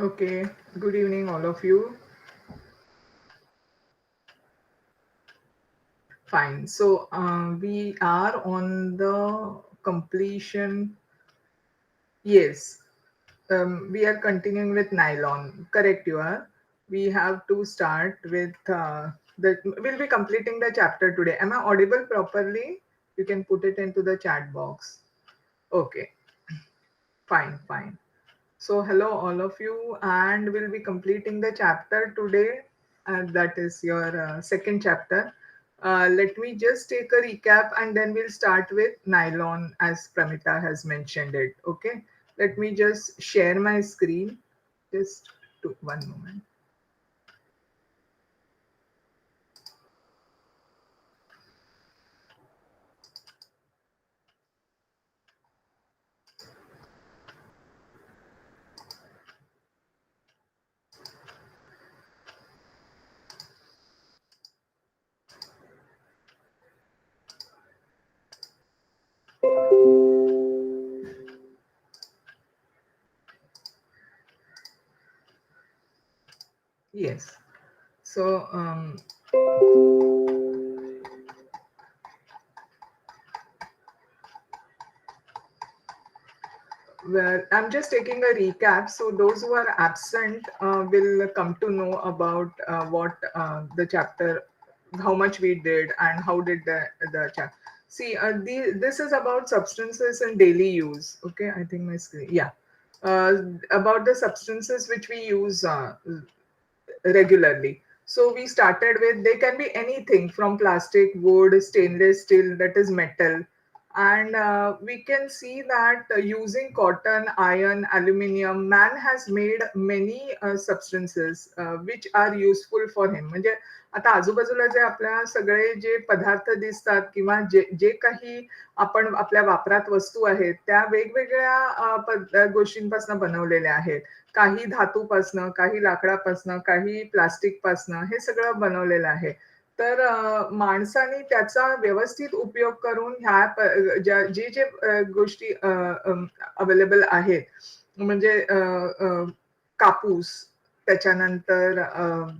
Okay, good evening, all of you. Fine. So we are on the completion. Yes, we are continuing with nylon. Correct, you are. We have to start with the. We'll be completing the chapter today. Am I audible properly? You can put it into the chat box. Okay, fine, fine. So, hello, all of you, and we'll be completing the chapter today, and that is your second chapter. Let me just take a recap and then we'll start with nylon as Pramita has mentioned it. Okay, let me just share my screen. Just one moment. Yes. So, well, I'm just taking a recap. So those who are absent will come to know about what the chapter, how much we did, and how did the chapter. See, this is about substances in daily use. Okay, I think my screen. Yeah, about the substances which we use regularly. So we started with they can be anything from plastic, wood, stainless steel, that is metal. And we can see that using cotton, iron, aluminium, man has made many substances which are useful for him. म्हणजे आता आजूबाजूला जे आपल्या सगळे जे पदार्थ दिसतात किंवा जे जे काही आपण आपल्या वापरात वस्तू आहेत त्या वेगवेगळ्या गोष्टींपासून बनवलेल्या आहेत. काही धातूपासनं, काही लाकडापासनं, काही प्लास्टिकपासनं हे सगळं बनवलेलं आहे. तर माणसाने त्याचा व्यवस्थित उपयोग करून ह्या जे गोष्टी अवेलेबल आहेत म्हणजे कापूस, त्याच्यानंतर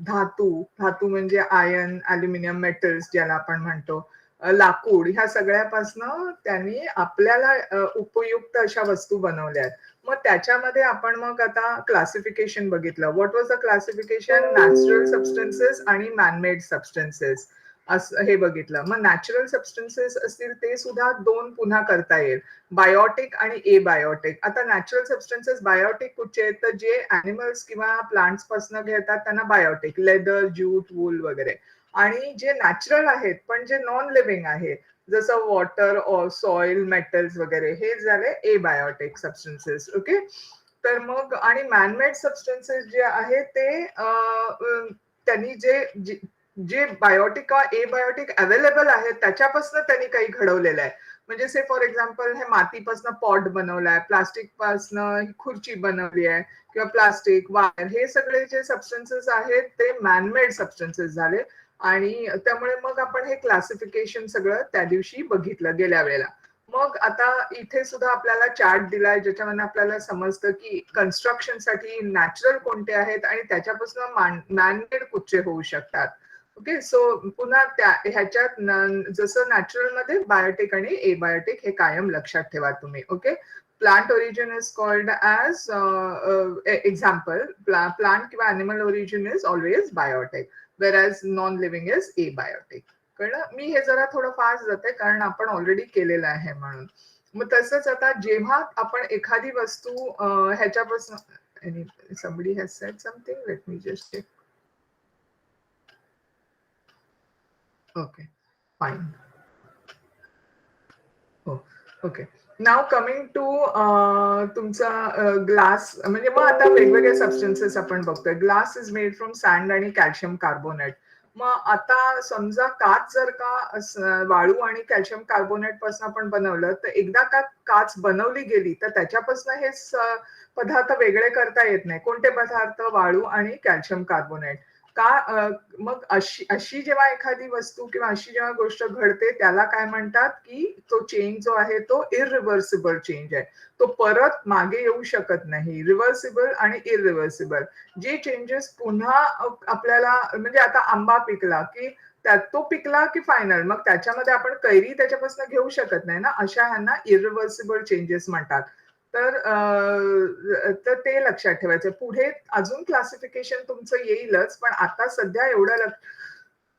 धातू, धातू म्हणजे आयर्न, ॲल्युमिनियम, मेटल्स ज्याला आपण म्हणतो, लाकूड ह्या सगळ्यापासनं त्यांनी आपल्याला उपयुक्त अशा वस्तू बनवल्या आहेत. मग त्याच्यामध्ये आपण मग आता क्लासिफिकेशन बघितलं. What was the classification? Natural substances आणि मॅनमेड सबस्टन्सेस असं हे बघितलं. मग नॅचरल सबस्टन्सेस असतील ते सुद्धा दोन पुन्हा करता येईल. बायोटिक आणि एबायोटिक. आता नॅचरल सबस्टन्सेस बायोटिक कुठचे आहेत? तर जे ॲनिमल्स किंवा प्लांट्स पासून घेतात त्यांना बायोटिक. लेदर, ज्यूट, वूल वगैरे. आणि जे नॅचरल आहेत पण जे नॉन लिव्हिंग आहे जसं वॉटर, सॉइल, मेटल्स वगैरे हे झाले एबायोटिक सबस्टन्सेस. ओके. तर मग आणि मॅनमेड सबस्टन्सेस जे आहे ते त्यांनी जे बायोटिक किंवा एबायोटिक अवेलेबल आहेत त्याच्यापासून त्यांनी काही घडवलेलं आहे. म्हणजे से फॉर एक्झाम्पल हे मातीपासून पॉट बनवलाय, प्लास्टिक पासून खुर्ची बनवली आहे किंवा प्लास्टिक, वायर हे सगळे जे सबस्टन्सेस आहेत ते मॅनमेड सबस्टन्सेस झाले. आणि त्यामुळे मग आपण हे क्लासिफिकेशन सगळं त्या दिवशी बघितलं गेल्या वेळेला. मग आता इथे सुद्धा आपल्याला चार्ट दिलाय ज्याच्यामध्ये आपल्याला समजतं की कन्स्ट्रक्शनसाठी नॅचरल कोणते आहेत आणि त्याच्यापासून मॅनमेड कुठचे होऊ शकतात. ओके. सो पुन्हा त्या ह्याच्यात जसं नॅचरल मध्ये बायोटिक आणि एबायोटिक हे कायम लक्षात ठेवा तुम्ही. Okay. Plant origin is called as example. Plant किंवा animal origin is always biotic, whereas non-living is abiotic. कळलं? मी हे जरा थोडं फास्ट जाते कारण आपण ऑलरेडी केलेलं आहे म्हणून. मग तसंच आता जेव्हा आपण एखादी वस्तू ह्याच्यापासून somebody has said something, let me just check. Okay, fine. हो, ओके. नाव कमिंग टू तुमचा ग्लास म्हणजे मग आता वेगवेगळे सबस्टन्सेस आपण बघतोय. Glass is made from sand आणि कॅल्शियम कार्बोनेट. मग आता समजा काच जर का वाळू आणि कॅल्शियम कार्बोनेट पासून आपण बनवलं तर एकदा का काच बनवली गेली तर त्याच्यापासून हे पदार्थ वेगळे करता येत नाही. कोणते पदार्थ? वाळू आणि कॅल्शियम कार्बोनेट. मग अशी अशी जेव्हा एखादी वस्तू किंवा अशी जेव्हा गोष्ट घडते त्याला काय म्हणतात, की तो चेंज जो आहे तो इरिव्हर्सिबल चेंज आहे. तो परत मागे येऊ शकत नाही. रिव्हर्सिबल आणि इरिव्हर्सिबल. जे चेंजेस पुन्हा आपल्याला म्हणजे आता आंबा पिकला, की त्यात तो पिकला की फायनल. मग त्याच्यामध्ये आपण कैरी त्याच्यापासून घेऊ शकत नाही ना. अशा ह्यांना इरिव्हर्सिबल चेंजेस म्हणतात. तर ते लक्षात ठेवायचं. पुढे अजून क्लासिफिकेशन तुमचं येईलच, पण आता सध्या एवढं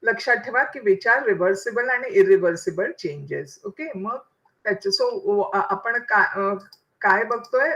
लक्षात ठेवा, की विच आर रिव्हर्सिबल आणि इरिव्हर्सिबल चेंजेस. ओके. मग त्याच्या आपण काय बघतोय,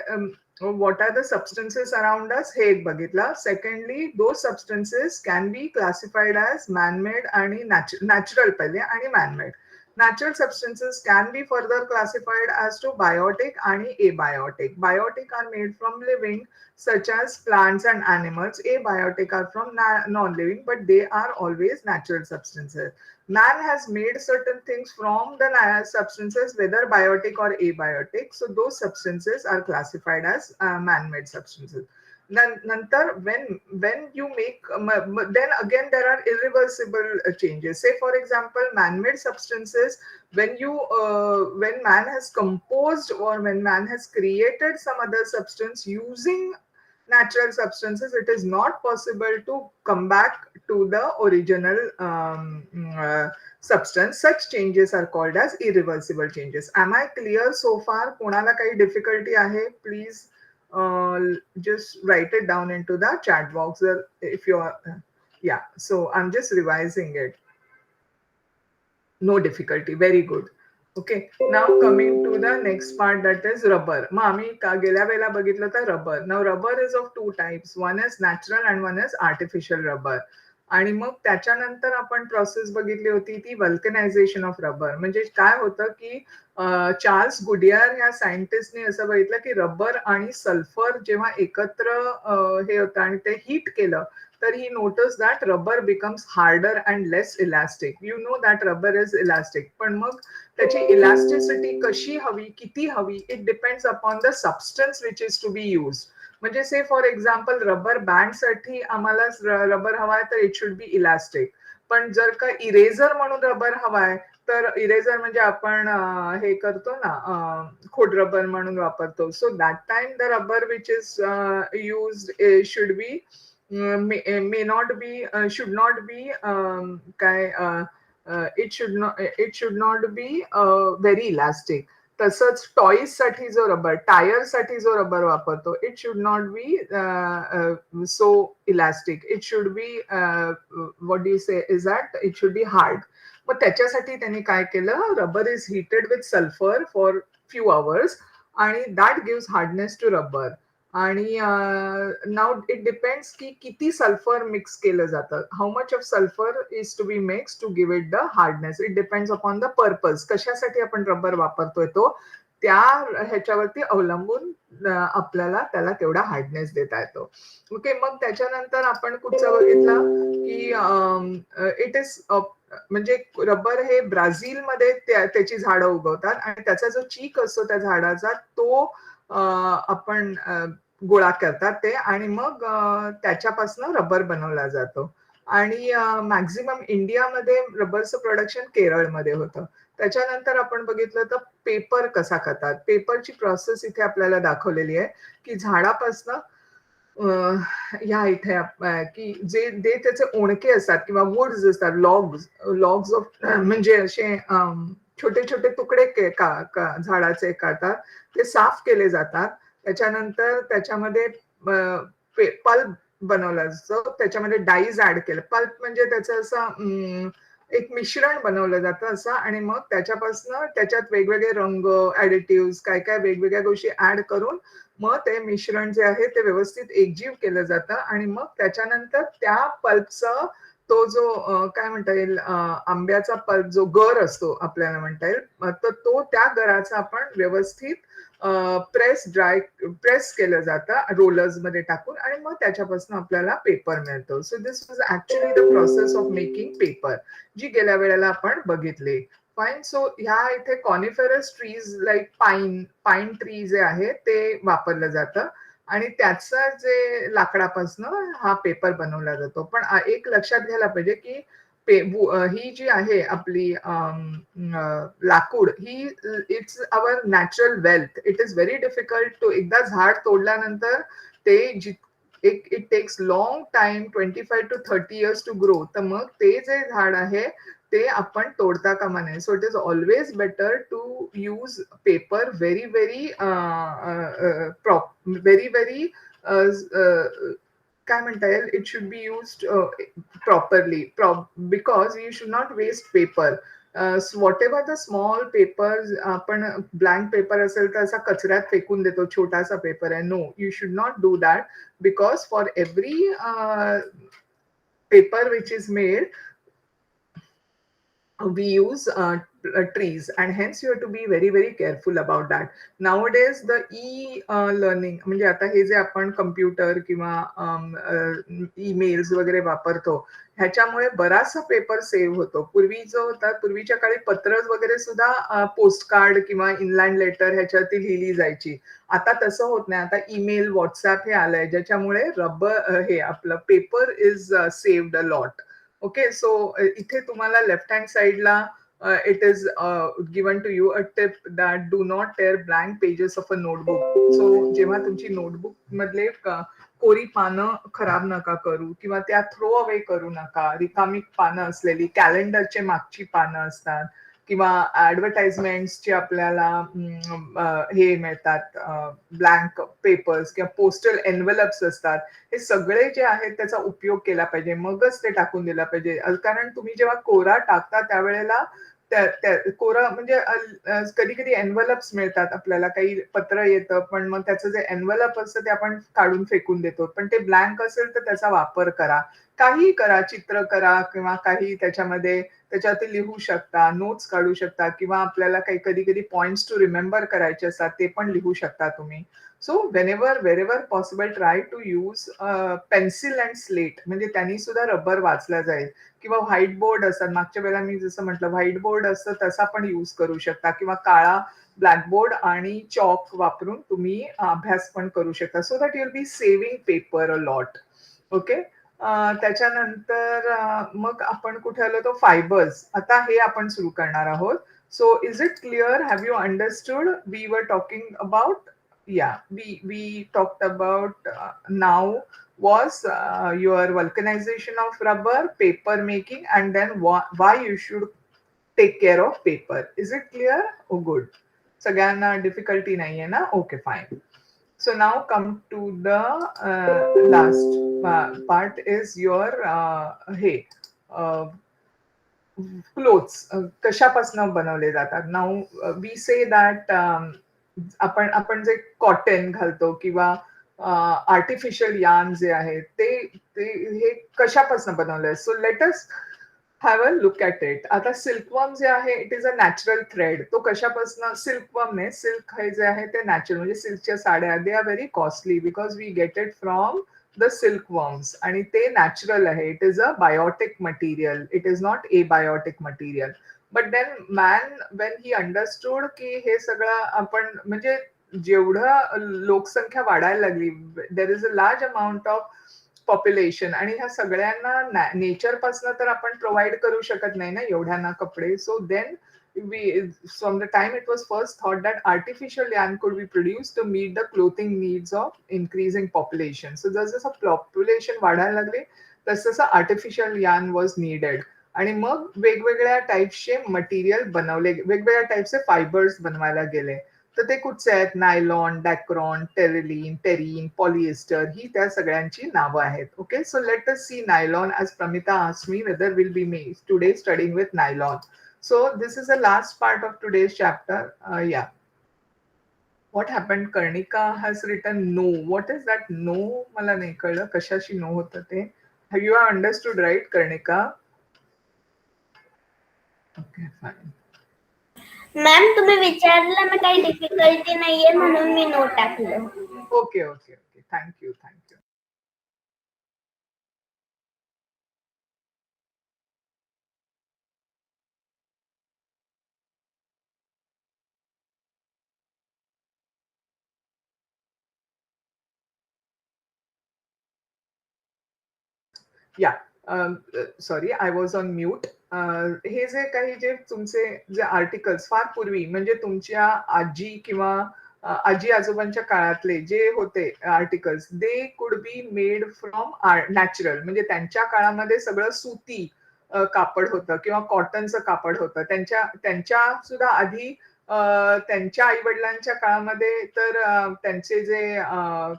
what are the substances around us हे एक बघितलं. Secondly those substances can be classified as manmade आणि नॅचरल पहिले आणि manmade. Natural substances can be further classified as to biotic and abiotic. Biotic are made from living, such as plants and animals. Abiotic are from non-living, but they are always natural substances. Man has made certain things from the substances, whether biotic or abiotic. So those substances are classified as man-made substances. Nantar, when you make, then again there are irreversible changes. Say for example, man-made substances, when man has composed or when man has created some other substance using natural substances, it is not possible to come back to the original substance. Such changes are called as irreversible changes. Am I clear so far? कोणाला काही difficulty आहे? Please just write it down into the chat box if you are, yeah. So I'm just revising it. No difficulty. Very good. Okay. Now coming to the next part, that is rubber. मग आम्ही गेल्या वेळेला बघितलं तर rubber. Now rubber is of two types. One is natural and one is artificial rubber. आणि मग त्याच्यानंतर आपण process बघितली होती ती वल्कनायझेशन ऑफ रबर. म्हणजे काय होतं, की चार्ल्स गुडियर ह्या सायंटिस्टने असं बघितलं, की रबर आणि सल्फर जेव्हा एकत्र हे होतं आणि ते हीट केलं, तर he notice that rubber becomes harder and less elastic. You know that rubber is elastic. पण मग त्याची इलास्टिसिटी कशी हवी, किती हवी, it depends upon the substance which is to be use. म्हणजे से फॉर एक्झाम्पल रबर बँडसाठी आम्हाला रबर हवाय तर इट शुड बी इलास्टिक. पण जर का इरेझर म्हणून रबर हवाय, तर इरेझर म्हणजे आपण हे करतो ना, खोड रबर म्हणून वापरतो. So that time the rubber which is use should be may not be should not be it should not be very elastic. तसंच टॉईज साठी जो रबर, टायर साठी जो रबर वापरतो, it should not be so elastic. It should be what do you say is that it should be hard. मग त्याच्यासाठी त्यांनी काय केलं, rubber is heated with sulphur for few hours आणि that gives hardness to rubber. आणि now it depends की किती sulphur mix केलं जातं. How much of sulphur is to be mix to give it the hardness. It depends upon the purpose. कशासाठी आपण rubber वापरतोय तो त्या ह्याच्यावरती अवलंबून आपल्याला त्याला तेवढा हार्डनेस देता येतो. ओके. मग त्याच्यानंतर आपण कुठचं बघितलं, की इट इज म्हणजे रबर हे ब्राझीलमध्ये त्याची झाडं उगवतात आणि त्याचा जो चीक असतो त्या झाडाचा तो आपण गोळा करतात ते आणि मग त्याच्यापासून रबर बनवला जातो. आणि मॅक्झिमम इंडियामध्ये रबरचं प्रोडक्शन केरळमध्ये होतं. त्याच्यानंतर आपण बघितलं तर पेपर कसा करतात. पेपरची प्रोसेस इथे आपल्याला दाखवलेली आहे, की झाडापासनं ह्या इथे की जे त्याचे ओणके असतात किंवा वुड्स असतात, लॉग्स ऑफ म्हणजे असे छोटे छोटे तुकडे झाडाचे काढतात. ते साफ केले जातात. त्याच्यानंतर त्याच्यामध्ये पल्प बनवलं जातं. त्याच्यामध्ये डाईज ऍड केलं. पल्प म्हणजे त्याचं असं एक मिश्रण बनवलं जातं असं. आणि मग त्याच्यापासून त्याच्यात वेगवेगळे रंग, ऍडिटिव्ह, काय काय वेगवेगळ्या गोष्टी ऍड करून मग ते मिश्रण जे आहे ते व्यवस्थित एकजीव केलं जातं. आणि मग त्याच्यानंतर त्या पल्पचं तो जो काय म्हणता येईल, आंब्याचा पल्प जो गर असतो आपल्याला म्हणता येईल, तर तो त्या गराचा आपण व्यवस्थित प्रेस केलं जातं रोलर्स मध्ये टाकून आणि मग त्याच्यापासून आपल्याला पेपर मिळतो. So this was actually the process of making paper, जी गेल्या वेळेला आपण बघितली. फाईन. सो ह्या इथे coniferous trees like pine tree जे आहे ते वापरलं जातं. आणि त्याचा जे लाकडापासनं हा पेपर बनवला जातो. पण एक लक्षात घ्यायला पाहिजे, की ही जी आहे आपली लाकूड ही it's our natural wealth. It is very difficult to एकदा झाड तोडल्यानंतर ते एक it takes long time 25 to 30 years to grow. तर मग ते जे झाड आहे ते आपण तोडता कामा नये. So it is always better to use paper very very very very काय म्हणता येईल, it should be used properly because you should not waste paper. Whatever the small papers आपण ब्लँक पेपर असेल तर असा कचऱ्यात फेकून देतो, छोटासा पेपर आहे. No, you should not do that because for every paper which is made, we use trees, and hence you have to be very very careful about that. Nowadays the learning म्हणजे आता हे जे आपण computer किंवा emails वगैरे वापरतो, ह्याच्यामुळे बराचसा paper save होतो. पूर्वी जो होता, पूर्वीच्या काळी पत्र वगैरे सुद्धा पोस्ट कार्ड किंवा इनलँड लेटर ह्याच्यावरती लिहिली जायची. आता तसं होत नाही. आता ईमेल, व्हॉट्सअप हे आलंय, ज्याच्यामुळे रबर हे आपलं paper is saved a lot. Okay, so इथे तुम्हाला लेफ्ट हँड साइडला it is given to you a tip that do not tear blank pages of a notebook. So जेव्हा तुमची नोटबुक मधले कोरी पानं खराब नका करू किंवा त्या थ्रो अवे करू नका. रिकामी पानं असलेली कॅलेंडरचे मागची पानं असतात किंवा ऍडव्हर्टाइजमेंटचे आपल्याला हे मिळतात, ब्लँक पेपर्स किंवा पोस्टल एनव्हलप्स असतात. हे सगळे जे आहेत त्याचा उपयोग केला पाहिजे, मगच ते टाकून दिला पाहिजे. कारण तुम्ही जेव्हा कोरा टाकता त्यावेळेला कोरा म्हणजे कधी कधी एनव्हलप्स मिळतात आपल्याला, काही पत्र येतं पण मग त्याचं जे एनव्हलप असतं ते आपण काढून फेकून देतो. पण ते ब्लँक असेल तर त्याचा वापर करा. काही करा, चित्र करा किंवा काही त्याच्यामध्ये त्याच्यावरती लिहू शकता, नोट्स काढू शकता किंवा आपल्याला काही कधी-कधी पॉइंट्स टू रिमेंबर करायचे असतात, ते पण लिहू शकता तुम्ही. So whenever possible try to use pencil and slate, म्हणजे त्यांनी सुद्धा रबर वाचला जाईल. किंवा व्हाईट बोर्ड असतात. मागच्या वेळेला मी जसं म्हटलं व्हाईट बोर्ड असतं तसा पण यूज करू शकता किंवा काळा ब्लॅकबोर्ड आणि चॉक वापरून तुम्ही अभ्यास पण करू शकता. So that you'll be saving paper a lot. Okay. त्याच्यानंतर मग आपण कुठे आलो होतो, फायबर्स. आता हे आपण सुरू करणार आहोत. So is it clear? Have you understood? We were talking about, yeah, we talked about now was your vulcanization of rubber, paper making, and then why you should take care of paper. Is it clear? Oh, good. सगळ्यांना difficulty नाहीये ना? Okay, fine. So now come to the last part is your hey clothes कशापासून बनवले जातात. Now we say that आपण आपण जे cotton घालतो किंवा आर्टिफिशियल यार्न जे आहे ते ते हे कशापासून बनवलंय. So let us have a look at it. आता सिल्कवर्म जे आहे it is a natural thread. तो कशापासून, सिल्कवर्म ने सिल्क हे जे आहे ते नॅचरल, म्हणजे सिल्कच्या साड्या they are very costly because we get it from the silkworms आणि ते नॅचरल आहे. It is a biotic material. It is not a biotic material. But then man when he understood की हे सगळं आपण म्हणजे जेवढं लोकसंख्या वाढायला लागली, there is a large amount of population आणि ह्या सगळ्यांना नेचर पासून तर आपण प्रोव्हाइड करू शकत नाही ना एवढ्यांना कपडे. So then we from the time it was first thought that artificial yarn could be produced to meet the clothing needs of increasing population. So जसं पॉप्युलेशन वाढायला लागले तसं आर्टिफिशियल yarn was needed. आणि मग वेगवेगळ्या टाईप्सचे मटेरियल बनवले, वेगवेगळ्या टाईप्सचे fibres बनवायला गेले. तर ते कुठचे आहेत, नायलॉन, डॅक्रॉन, टेरिलिन, टेरिन, पॉलिएस्टर, ही त्या सगळ्यांची नावं आहेत. Okay, so let us C nylon as Pramita asked me whether we'll be today studying with nylon. So this is the last part of today's chapter. Yeah. What happened? Karnika has written no. What is that no? मला नाही कळलं कशाशी no होतं ते. Have you understood, right, Karnika? Okay, fine. Ma'am तुम्ही विचारलं ना काही difficulty नाहीये म्हणून मी नो टाकलं. Okay, okay, okay. Thank you, thank you. या sorry, I was on mute. हे जे काही जे तुमचे जे आर्टिकल्स फार पूर्वी म्हणजे तुमच्या आजी किंवा आजी आजोबांच्या काळातले जे होते articles, they could be made from natural. म्हणजे त्यांच्या काळामध्ये सगळं सुती कापड होतं किंवा कॉटनचं कापड होतं. त्यांच्या त्यांच्या सुद्धा आधी त्यांच्या आई वडिलांच्या काळामध्ये तर त्यांचे जे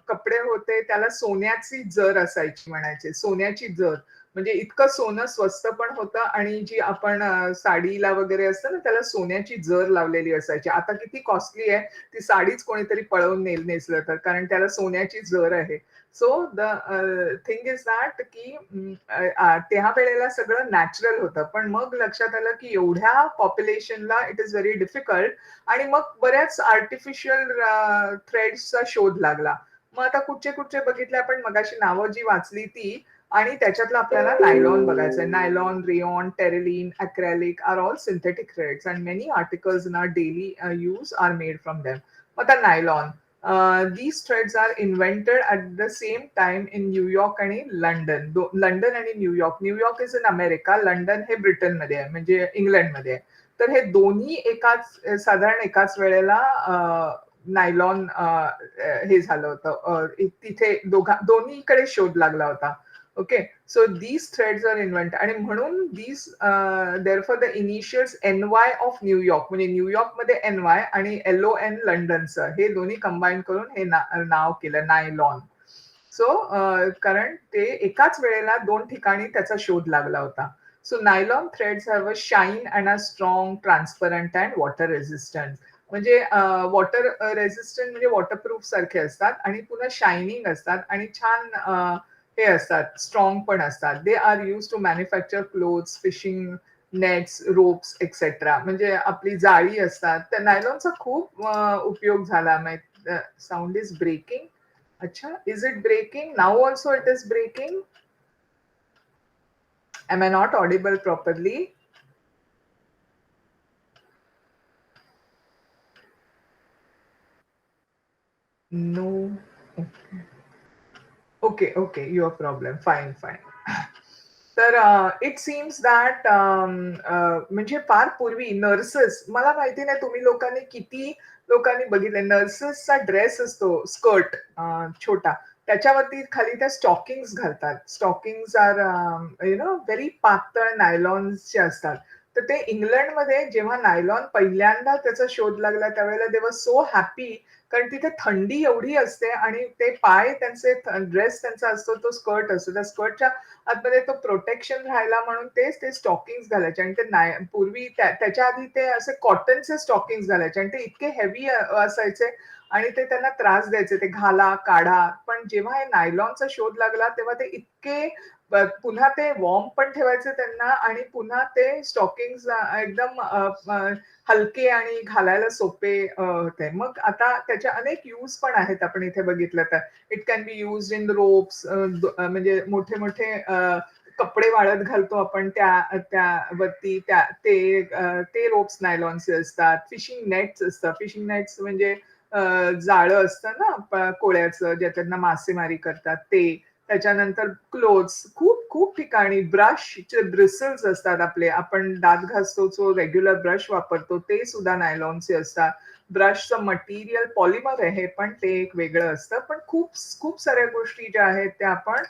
कपडे होते त्याला सोन्याची जर असायची म्हणायचे. सोन्याची जर. म्हणजे इतकं सोनं स्वस्त पण होतं आणि जी आपण साडीला वगैरे असतं ना, त्याला सोन्याची जर लावलेली असायची. आता किती कॉस्टली आहे ती साडीच कोणीतरी पळवून नेसलं तर, कारण त्याला सोन्याची जर आहे. So the thing is that की त्या वेळेला सगळं नॅचरल होतं. पण मग लक्षात आलं की एवढ्या पॉप्युलेशनला इट इज व्हेरी डिफिकल्ट आणि मग बऱ्याच आर्टिफिशियल थ्रेड्सचा शोध लागला. मग आता कुठचे कुठचे बघितले आपण मगाशी नावं जी वाचली ती आणि त्याच्यातलं आपल्याला नायलॉन बघायचं आहे. Nylon, rayon, terylene, acrylic are all synthetic threads and many articles in our daily use are made from them. मग आता nylon. these threads are invented at the same time in New York आणि London. London आणि New York. New York is in America, London हे ब्रिटनमध्ये आहे म्हणजे इंग्लंडमध्ये आहे. तर हे दोन्ही साधारण एकाच वेळेला नायलॉन हे झालं होतं. तिथे दोन्हीकडे शोध लागला होता. Okay. So these threads are invent आणि म्हणून these therefore the initials NY of New York म्हणजे न्यूयॉर्कमध्ये NY आणि LON लंडनचं हे दोन्ही कंबाईन करून हे नाव केलं नायलॉन. सो कारण ते एकाच वेळेला दोन ठिकाणी त्याचा शोध लागला होता. So nylon threads have a shine and a strong, transparent and water resistant. म्हणजे वॉटर रेझिस्टंट म्हणजे वॉटरप्रूफ सारखे असतात आणि पुन्हा शायनिंग असतात आणि छान हे असतात, स्ट्रॉंग पण असतात. They are use to manufacture clothes, fishing nets, ropes etcetera. म्हणजे आपली जाळी असतात. त्या नायलॉनचा खूप उपयोग झाला. Sound is breaking. अच्छा, is it breaking? Now also it is breaking. Am I not audible properly? No. Okay, your problem. Fine. तर इट सीम्स दॅट म्हणजे फार पूर्वी नर्सेस, मला माहिती नाही तुम्ही लोकांनी किती लोकांनी बघितले, नर्सेसचा ड्रेस असतो स्कर्ट छोटा, त्याच्यावरती खाली त्या स्टॉकिंग्स घालतात. स्टॉकिंग्स आर व्हेरी पातळ नायलॉनचे असतात. तर ते इंग्लंडमध्ये जेव्हा नायलॉन पहिल्यांदा त्याचा शोध लागला त्यावेळेला दे वर सो हॅपी, कारण तिथे थंडी एवढी असते आणि ते पाय त्यांचे ड्रेस त्यांचा असतो, तो स्कर्ट असतो, त्या स्कर्टच्या आतमध्ये तो प्रोटेक्शन राहायला म्हणून तेच ते स्टॉकिंग्स घालायचे आणि ते पूर्वी त्याच्या आधी ते असे कॉटनचे स्टॉकिंग्स घालायचे आणि ते इतके हेवी असायचे आणि ते त्यांना त्रास द्यायचे, ते घाला काढा. पण जेव्हा हे नायलॉनचा शोध लागला तेव्हा ते इतके पुन्हा ते वॉर्म पण ठेवायचे त्यांना आणि पुन्हा ते स्टॉकिंग्स एकदम हलके आणि घालायला सोपे होते. मग आता त्याचे अनेक यूज पण आहेत आपण इथे बघितलं तर. It can be used in ropes, म्हणजे मोठे मोठे कपडे वाळत घालतो आपण त्यावरती ते रोप्स नायलॉनचे असतात. फिशिंग नेट्स असतात. फिशिंग नेट्स म्हणजे जाळं असतं ना कोळ्याचं ज्याच्यातनं मासेमारी करतात ते. त्याच्यानंतर क्लोथ्स खूप खूप ठिकाणी ब्रशचे ब्रिसल्स असतात आपले, आपण दात घासतो जो रेग्युलर ब्रश वापरतो ते सुद्धा नायलॉनचे असतात. ब्रशचं मटेरियल पॉलिमर आहे पण ते एक वेगळं असतं. पण खूप खूप साऱ्या गोष्टी ज्या आहेत त्या आपण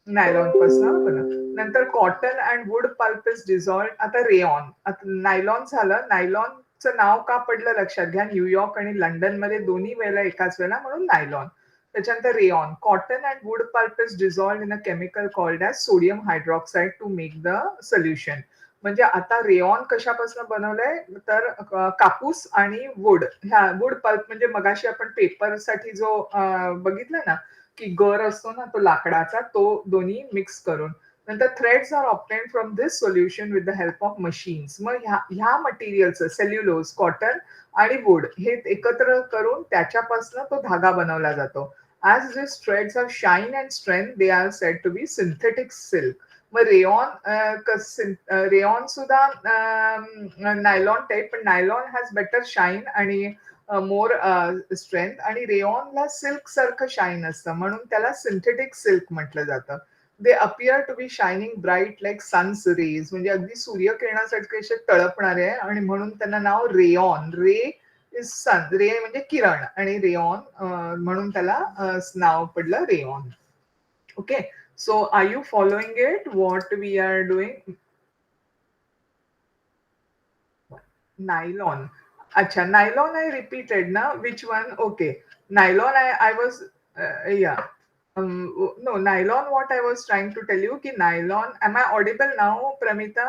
नायलॉन पासून बनवतो. नंतर cotton and wood pulp is dissolved. आता रेयॉन, आता नायलॉन झालं. नायलॉनचं नाव का पडलं लक्षात घ्या. न्यूयॉर्क आणि लंडन मध्ये दोन्ही वेळेला एकाच वेळेला म्हणून नायलॉन. त्याच्यानंतर rayon. Cotton and wood pulp is dissolved in a chemical called as sodium hydroxide to make the solution. म्हणजे आता रेयॉन कशापासून बनवलंय तर कापूस आणि वूड, ह्या वूड पल्प म्हणजे मगाशी आपण पेपरसाठी जो बघितला ना की गर असतो ना तो लाकडाचा, तो दोन्ही मिक्स करून. नंतर threads are obtain from this solution with the help of machines. मग ह्या मटेरियलचं सेल्युलोज, कॉटन आणि वूड हे एकत्र करून त्याच्यापासून तो धागा बनवला जातो. As this threads are shine and strength they are said to be synthetic silk. मग रेयॉन सुद्धा नायलॉन टाईप, पण नायलॉन हॅज बेटर शाईन आणि मोर स्ट्रेंथ आणि रेयॉनला सिल्क सारखं शाईन असतं म्हणून त्याला सिंथेटिक सिल्क म्हटलं जातं. They appear to be shining bright like sun's rays, म्हणजे अगदी सूर्यकिरणासारखे असे तळपणारे आहे, आणि म्हणून त्यांना नाव रेऑन. रे इज सन, रे म्हणजे किरण, आणि रेऑन म्हणून त्याला नाव पडलं rayon. Okay, so are you following it what we are doing? Nylon. Acha, nylon I repeated na. Which one? Okay. Nylon I was, yeah. No, nylon what I was trying to tell you ki nylon. Am I audible now, Pramita?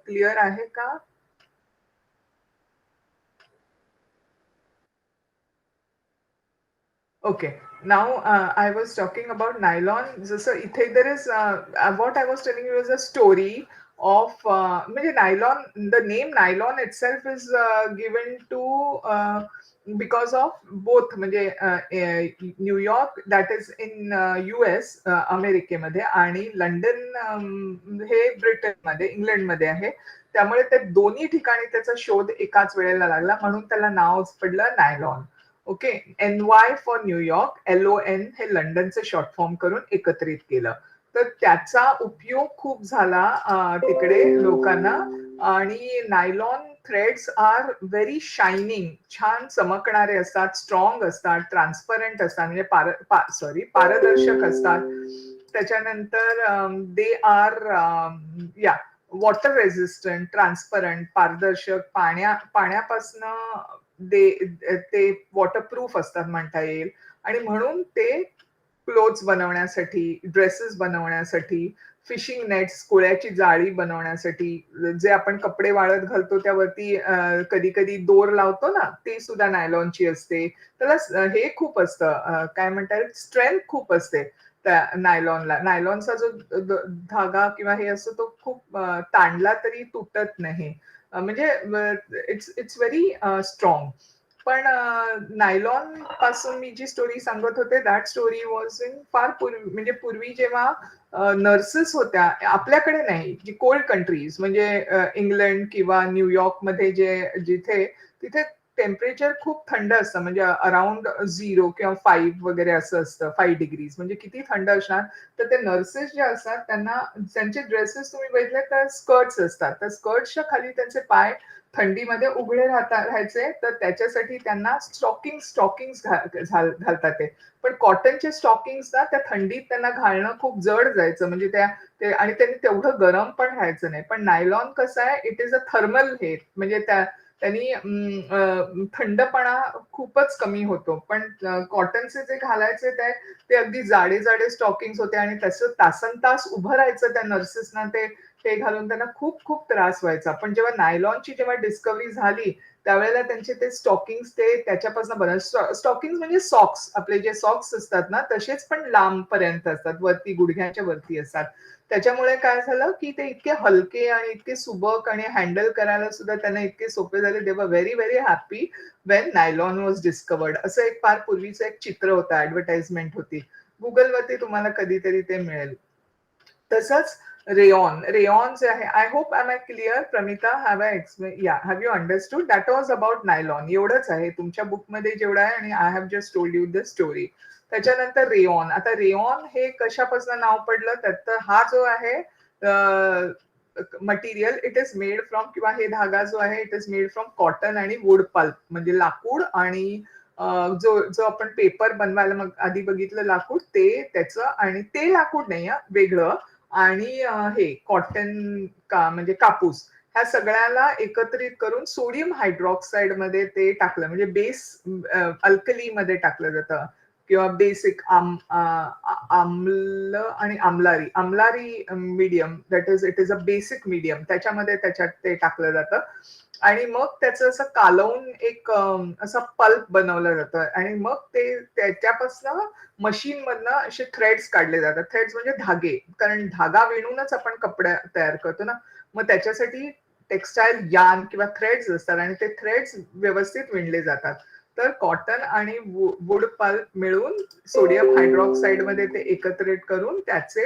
Clear आहे का? Okay. Now I was talking about nylon. So there is what I was telling you is a story of nylon. The name nylon itself is given to because of both New York that is in US अमेरिकेमध्ये, आणि London हे ब्रिटनमध्ये इंग्लंडमध्ये आहे. त्यामुळे ते दोन्ही ठिकाणी त्याचा शोध एकाच वेळेला लागला, म्हणून त्याला नाव पडलं nylon. Okay, NY for New York, LON हे लंडनचे शॉर्ट फॉर्म करून एकत्रित केलं. तर त्याचा उपयोग खूप झाला तिकडे लोकांना. आणि nylon threads are very shining, छान चमकणारे असतात, स्ट्रॉंग असतात, ट्रान्सपरंट असतात, म्हणजे पारदर्शक असतात. त्याच्यानंतर दे आर या वॉटर रेझिस्टंट, ट्रान्सपरंट, पारदर्शक, पाण्यापासनं ते वॉटरप्रूफ असतात म्हणता येईल. आणि म्हणून ते क्लोथ्स बनवण्यासाठी, ड्रेसेस बनवण्यासाठी, फिशिंग नेट्स, कोळ्याची जाळी बनवण्यासाठी, जे आपण कपडे वाळत घालतो त्यावरती कधी कधी दोर लावतो ना, ते सुद्धा नायलॉनची असते. त्याला हे खूप असतं, काय म्हणतात, स्ट्रेंथ खूप असते त्या नायलॉनला. नायलॉनचा जो धागा किंवा हे असतो तो खूप ताणला तरी तुटत नाही. म्हणजे इट्स व्हेरी स्ट्रॉंग. पण नायलॉन पासून मी जी स्टोरी सांगत होते, दॅट स्टोरी वॉज इन फार पूर्वी, म्हणजे पूर्वी जेव्हा नर्सेस होत्या आपल्याकडे नाही, जी कोल्ड कंट्रीज म्हणजे इंग्लंड किंवा न्यूयॉर्क मध्ये जिथे तिथे टेम्परेचर खूप थंड असतं, म्हणजे अराउंड 0 किंवा 5 वगैरे असं असतं, 5 डिग्रीज, म्हणजे किती थंड असणार. तर ते नर्सेस जे असतात त्यांना, त्यांचे ड्रेसेस तुम्ही बघितले तर स्कर्ट्स असतात, तर स्कर्ट्सच्या खाली त्यांचे पाय थंडीमध्ये उघडे राहायचे, तर त्याच्यासाठी त्यांना स्टॉकिंग घालतात पण कॉटनचे स्टॉकिंग्स ना त्या थंडीत त्यांना घालणं खूप जड जायचं, म्हणजे आणि त्यांनी तेवढं गरम पण राहायचं नाही. पण नायलॉन कसं आहे, इट इज अ थर्मल हे, म्हणजे त्यांनी थंडपणा खूपच कमी होतो. पण कॉटनचे जे घालायचे ते अगदी जाडे जाडे स्टॉकिंग होते, आणि तसं तासन तास उभं राहायचं त्या नर्सेसना ते घालून त्यांना खूप खूप त्रास व्हायचा. पण जेव्हा नायलॉनची जेव्हा डिस्कव्हरी झाली त्यावेळेला त्यांचे ते स्टॉकिंग्स ते त्याच्यापासून बनवले. स्टॉकिंग्स म्हणजे सॉक्स, आपले जे सॉक्स असतात ना तसेच, पण लांब पर्यंत असतात, वरती गुडघ्याच्या वरती असतात. त्याच्यामुळे काय झालं की ते इतके हलके आणि इतके सुबक आणि हँडल करायला सुद्धा त्यांना इतके सोपे झाले. They were very very happy when nylon was discovered. असं एक फार पूर्वीचं एक चित्र होतं, ऍडव्हर्टाइजमेंट होती, गुगलवरती तुम्हाला कधीतरी ते मिळेल. तसंच रेऑन जे आहे, I hope I clear. Pramita, have I explain, या have you understood? That was about nylon. एवढंच आहे तुमच्या बुकमध्ये जेवढं आहे, आणि I have just told you the story. त्याच्यानंतर रेऑन. आता रेऑन हे कशापासून नाव पडलं, तर हा जो आहे material, it is made from, किंवा हे धागा जो आहे it is made from cotton आणि वूड पल्प, म्हणजे लाकूड आणि जो जो आपण पेपर बनवायला मग आधी बघितलं लाकूड, ते त्याचं, आणि ते लाकूड नाही वेगळं, आणि हे कॉटन म्हणजे कापूस, ह्या सगळ्याला एकत्रित करून सोडियम हायड्रॉक्साईड मध्ये ते टाकलं, म्हणजे बेस अल्कली मध्ये टाकलं जातं, किंवा बेसिक आम्ल आणि आमलारी medium, that is it is a basic medium, त्याच्यात ते टाकलं जातं. आणि मग त्याचं असं कालवून एक असं पल्प बनवलं जातं, आणि मग ते त्याच्यापासून मशीन मधनं असे थ्रेड्स काढले जातात. थ्रेड्स म्हणजे धागे, कारण धागा विणूनच आपण कपडे तयार करतो ना, मग त्याच्यासाठी टेक्स्टाईल यार्न किंवा थ्रेड्स असतात, आणि ते थ्रेड्स व्यवस्थित विणले जातात. तर कॉटन आणि वूड पल्प मिळून सोडियम हायड्रॉक्साईड मध्ये ते एकत्रित करून त्याचे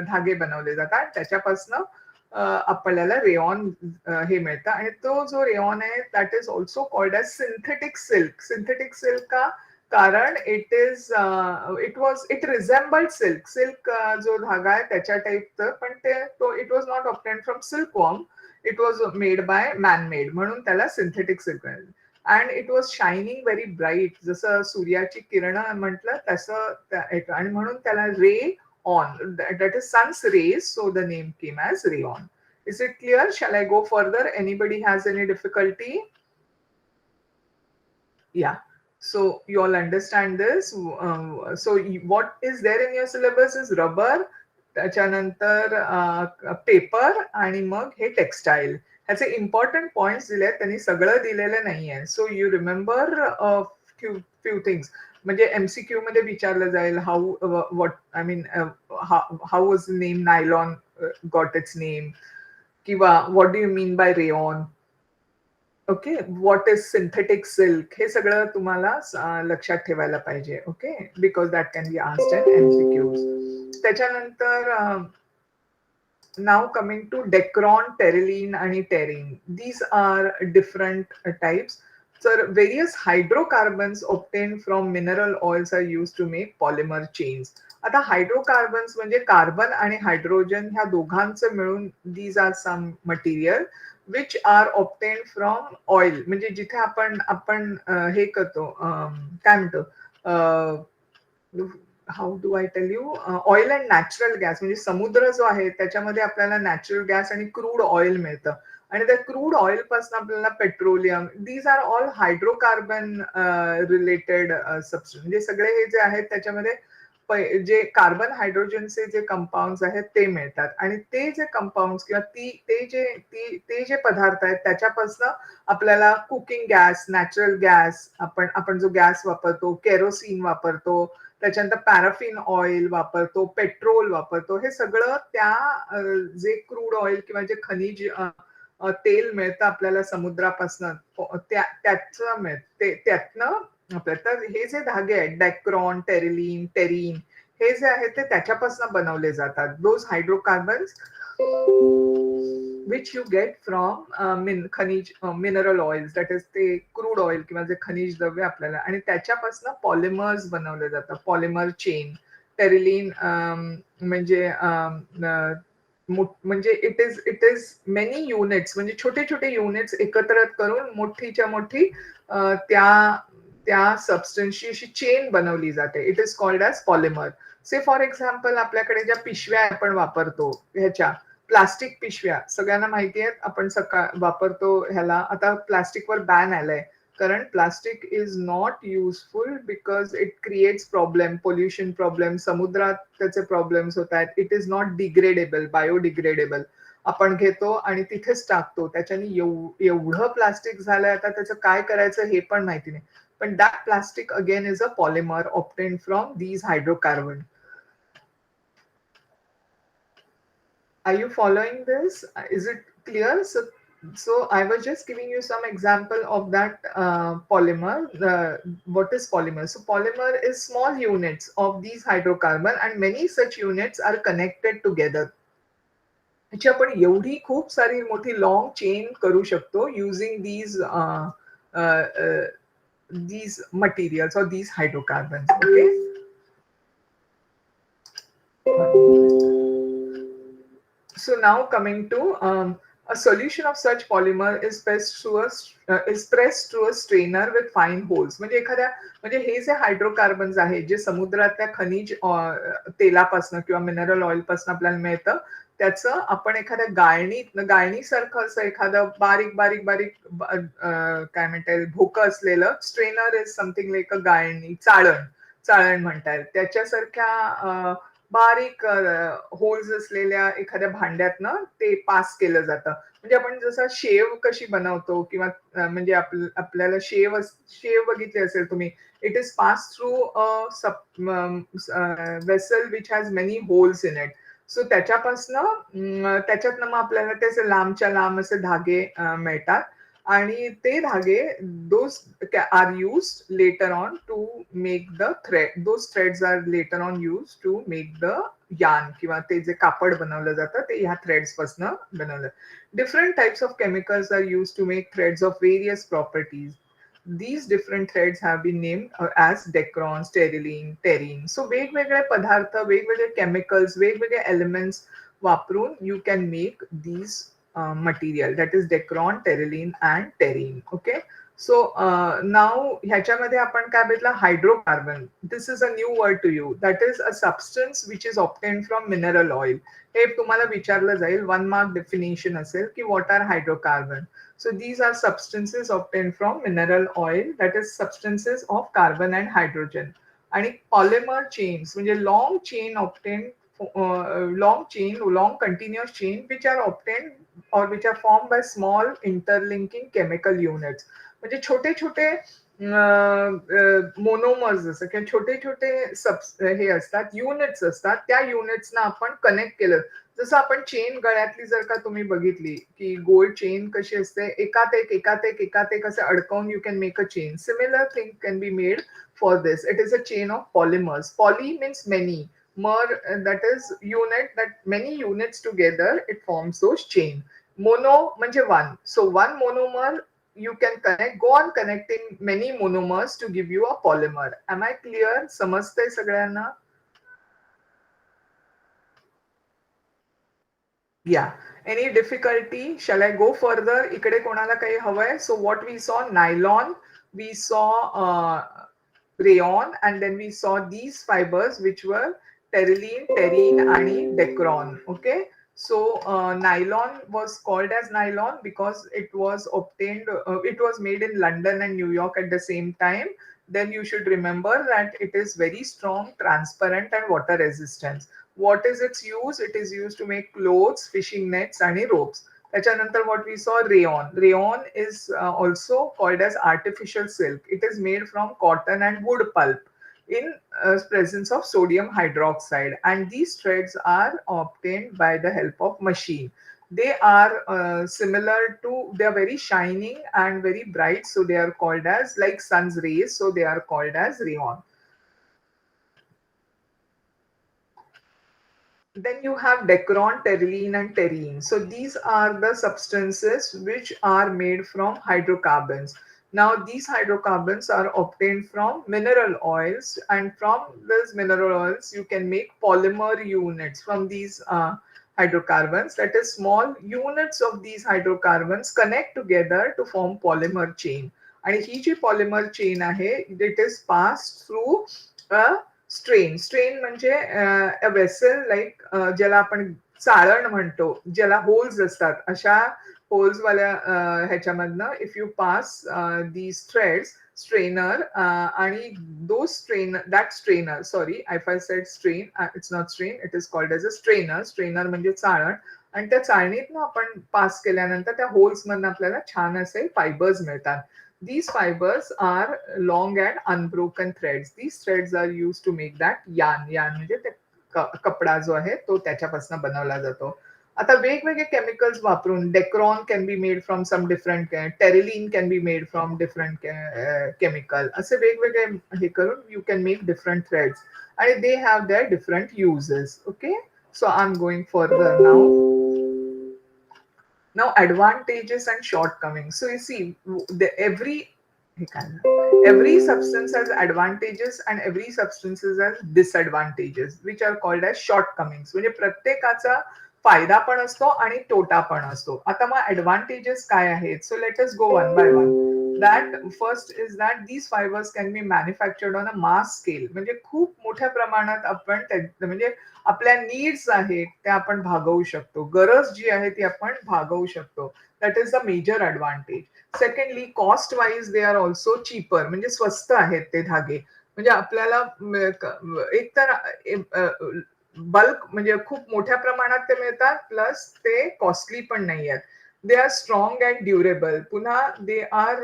धागे बनवले जातात. त्याच्यापासून आपल्याला रेऑन हे मिळतं, आणि तो जो रेऑन आहे that is also called as synthetic silk. Synthetic silk का, कारण इट रिझेंबल्ड सिल्क. सिल्क जो धागा आहे त्याच्या टाईपचं, पण it was not obtain from silk worm. It was made by man made, म्हणून त्याला synthetic silk. And it was shining very bright, जसं सूर्याची किरणं म्हटलं तसं आणि म्हणून त्याला rayon, that is sun's rays, so the name came as rayon. Is it clear? Shall I go further? Anybody has any difficulty? Yeah. So you all understand this. So what is there in your syllabus is rubber, त्याच्यानंतर paper, आणि मग हे textile. ह्याचे important points दिले आहेत, त्यांनी सगळं दिलेलं नाहीये. So you remember few things. म्हणजे एमसीक्यू मध्ये विचारलं जाईल, how what I mean how was name nylon got its name, किंवा what do you mean by rayon. Okay, what is synthetic silk, हे सगळं तुम्हाला लक्षात ठेवायला पाहिजे. Okay, because that can be asked in MCQs. त्याच्यानंतर now coming to Dacron, Terylene आणि Terene. These are different types. So various hydrocarbons obtained from mineral oils are used to make polymer chains. आता hydrocarbons म्हणजे carbon आणि hydrogen ह्या दोघांचं मिळून these are some material which are obtained from oil. म्हणजे जिथे आपण हे करतो, काय म्हणतो, how do I tell you, oil and natural gas, म्हणजे समुद्र जो आहे त्याच्यामध्ये आपल्याला नॅचरल गॅस आणि क्रूड ऑइल मिळतं, आणि त्या क्रूड ऑइल पासून आपल्याला petroleum. These are all hydrocarbon related substance. म्हणजे सगळे हे जे आहेत त्याच्यामध्ये जे कार्बन हायड्रोजनचे जे कंपाऊंड आहेत ते मिळतात, आणि ते जे कंपाऊंड किंवा ते जे पदार्थ आहेत त्याच्यापासून आपल्याला कुकिंग गॅस, नॅचरल गॅस, आपण जो गॅस वापरतो, केरोसिन वापरतो, त्याच्यानंतर पॅराफिन ऑइल वापरतो, पेट्रोल वापरतो, हे सगळं त्या जे क्रूड ऑइल किंवा जे खनिज तेल मिळतं आपल्याला समुद्रापासून त्याचं मिळते, त्यातनं आपल्याला. तर हे जे धागे आहेत, डॅक्रॉन, टेरिलीन, टेरीन, हे जे आहेत ते त्याच्यापासून बनवले जातात. Those hydrocarbons which you get from खनिज मिनरल ऑइल्स, दॅट इज ते क्रूड ऑइल किंवा जे खनिज द्रव्य आपल्याला, आणि त्याच्यापासून पॉलिमर्स बनवले जातात, पॉलिमर चेन. टेरिलीन म्हणजे म्हणजे इट इज मेनी युनिट्स, म्हणजे छोटे छोटे युनिट्स एकत्र करून मोठीच्या मोठी त्या सबस्टन्सची अशी चेन बनवली जाते. It is called as polymer. से फॉर एक्झाम्पल, आपल्याकडे ज्या पिशव्या आपण वापरतो, ह्याच्या प्लास्टिक पिशव्या सगळ्यांना माहिती आहेत, आपण वापरतो ह्याला. आता प्लास्टिकवर बॅन आलाय, कारण plastic is not useful because it creates problem, pollution problem, समुद्रात त्याचे प्रॉब्लेम्स होत आहेत. It is not degradable, biodegradable. आपण घेतो आणि तिथेच टाकतो, त्याच्याने एवढं प्लास्टिक झालंय, आता त्याचं काय करायचं हे पण माहिती नाही. पण that plastic again is a polymer obtained from these hydrocarbon. Are you following this? Is it clear? So I was just giving you some example of that polymer. What is polymer? So polymer is small units of these hydrocarbon, and many such units are connected together. ह्याची आपण एवढी खूप सारी मोठी long chain करू शकतो using these materials or these hydrocarbons. Okay. So now coming to a solution of such polymer is pressed through a strainer with fine holes. म्हणजे हे जे hydrocarbons आहे, जे समुद्रातल्या खनिज तेलापासून किंवा मिनरल ऑइल पासून आपल्याला मिळतं, त्याचं आपण एखाद्या गाळणीसारखं असं एखादं बारीक बारीक बारीक काय म्हणता येईल, भोकं असलेलं, strainer is something like a गाळणी, चाळण म्हणता येईल, त्याच्यासारख्या बारीक होल्स असलेल्या एखाद्या भांड्यातनं ते पास केलं जातं. म्हणजे आपण जसं शेव कशी बनवतो, किंवा म्हणजे आपल्याला शेव बघितली असेल तुम्ही, it is pass through vessel which has many holes in it. So त्याच्यातनं मग आपल्याला त्याचे लांबच्या लांब असे धागे मिळतात, आणि ते धागे those are used later on to make the thread. Those threads are later on use to make the yarn, किंवा ते जे कापड बनवलं जातं ते ह्या थ्रेड्स पासून बनवलं. Different types of chemicals are use to make threads of various properties. these different threads have been named as decron, sterylene, terene. So वेगवेगळे पदार्थ, वेगवेगळे chemicals, वेगवेगळे elements वापरून you can make these material, that is decron, terylene and terene. Okay. So now ह्याच्यामध्ये आपण काय बघितलं, hydrocarbon. This is a new word to you. That is a substance which is obtained from mineral oil. हे तुम्हाला विचारलं जाईल, 1 mark definition असेल की what are hydrocarbon. So these are substances obtained from mineral oil, that is substances of carbon and hydrogen. आणि polymer chains म्हणजे long chain obtained, long continuous chain which are obtained or which are formed by small interlinking chemical units. म्हणजे छोटे छोटे monomers असतात किंवा छोटे छोटे हे असतात, युनिट्स असतात, त्या युनिट्सना आपण कनेक्ट केलं. जसं आपण चेन गळ्यातली जर का तुम्ही बघितली की गोल्ड चेन कशी असते, एकात एक असं अडकवून you can make a chain. Similar thing can be made for this. It is a chain of polymers. Poly means many, mer that is unit, that many units together it forms those chain. Mono म्हणजे one. So one monomer you can connect, go on connecting many monomers to give you a polymer. Am I clear? समजतंय सगळ्यांना? Yeah. Any difficulty? Shall I go further? इकडे कोणाला काही हवंय? So what we saw, nylon, we saw rayon, and then we saw these fibers which were terylene, terene आणि decron. Okay. So nylon was called as nylon because it was obtained, it was made in London and New York at the same time. Then you should remember that it is very strong, transparent and water resistant. What is its use? It is used to make clothes, fishing nets and ropes. त्याच्यानंतर what we saw, rayon. Rayon is also called as artificial silk. It is made from cotton and wood pulp in presence of sodium hydroxide, and these threads are obtained by the help of machine. They are similar to, they are very shining and very bright, so they are called as like sun's rays, so they are called as rayon. Then you have decron, terylene and terene. So these are the substances which are made from hydrocarbons. Now these hydrocarbons are obtained from mineral oils, and from these mineral oils you can make polymer units from these hydrocarbons. That is, small units of these hydrocarbons connect together to form polymer chain. आणि ही जी polymer chain आहे, it is passed through a strain म्हणजे a vessel like, ज्याला आपण चाळण म्हणतो, ज्याला holes असतात, अशा holes वाल्या ह्याच्यामधनं if you pass these threads, strainer, आणि though strain, that strainer, sorry if I said strain, it's not strain, it is called as a strainer. Strainer म्हणजे चाळण, आणि त्या चाळणीतनं आपण पास केल्यानंतर त्या होल्स मधनं आपल्याला छान असे फायबर्स मिळतात. These fibers are long and unbroken threads. These threads are used to make that yarn. Yarn म्हणजे ते कपडा जो आहे तो त्याच्यापासून बनवला जातो. आता वेगवेगळे केमिकल्स वापरून Dacron can be made from some different, Terylene can be made from different chemical, असे वेगवेगळे हे करून you can make different threads, आणि they have their different uses. Okay. So I am going further now. Now advantages and shortcomings. So you see, every substance has advantages and every substance has disadvantages, which are called as shortcomings. म्हणजे प्रत्येकाचा फायदा पण असतो आणि तोटा पण असतो. आता मग ऍडव्हान्टेजेस काय आहेत? So let us go one by one. That first is that these fibers can be manufactured on a mass scale. म्हणजे खूप मोठ्या प्रमाणात आपण म्हणजे आपल्या नीड्स आहेत त्या आपण भागवू शकतो, गरज जी आहे ती आपण भागवू शकतो. That is the major advantage. Secondly, cost wise they are also cheaper, म्हणजे स्वस्त आहेत ते धागे. म्हणजे आपल्याला एक तर बल्क म्हणजे खूप मोठ्या प्रमाणात ते मिळतात, प्लस ते कॉस्टली पण नाही आहेत. They are strong and durable. पुन्हा दे आर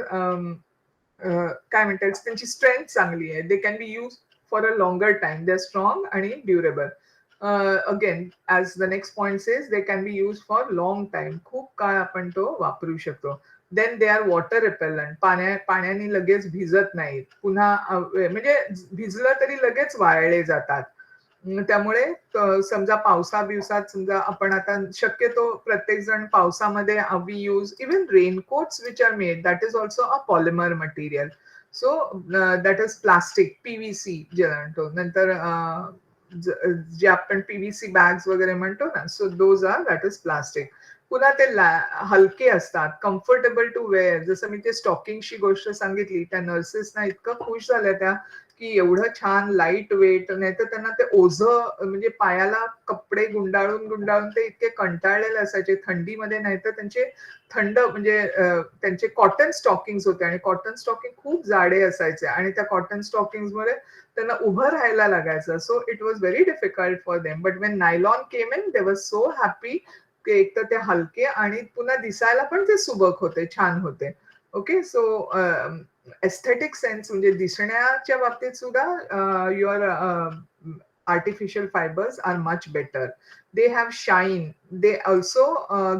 काय म्हणतात, त्यांची स्ट्रेंथ चांगली आहे. They can be use for a longer time. They are strong आणि durable. Again as the next point says, they can be used for long time. खूप काळ आपण तो वापरू शकतो. Then they are water repellent. पाण्याने लगेच भिजत नाहीत. पुन्हा म्हणजे भिजलं तरी लगेच वाळले जातात. त्यामुळे समजा पावसा-बिवसात समजा आपण आता शक्यतो प्रत्येक जण पावसामध्ये we use even raincoats which are made that is also a polymer material. So that is plastic PVC जे म्हणतो. नंतर जे आपण पीव्हीसी बॅग्स वगैरे म्हणतो ना, so those are that is plastic. पुन्हा ते हलके असतात, कम्फर्टेबल टू वेअर. जसं मी ते स्टॉकिंगची गोष्ट सांगितली, त्या नर्सेसना इतकं खुश झाल्या त्या की एवढं छान लाईट वेट, नाहीतर त्यांना ते ओझं म्हणजे पायाला कपडे गुंडाळून गुंडाळून ते इतके कंटाळलेले असायचे थंडीमध्ये. नाहीतर त्यांचे थंड म्हणजे त्यांचे कॉटन स्टॉकिंग्स होते आणि कॉटन स्टॉकिंग खूप जाडे असायचे आणि त्या कॉटन स्टॉकिंग्स मध्ये त्यांना उभं राहायला लागायचं. So it was very difficult for them. But when nylon came in they was so happy की एक तर ते हलके आणि पुन्हा दिसायला पण ते सुबक होते, छान होते. ओके. सो एस्थेटिक सेन्स म्हणजे दिसण्याच्या बाबतीत सुद्धा your artificial fibers are much better. They have shine. They also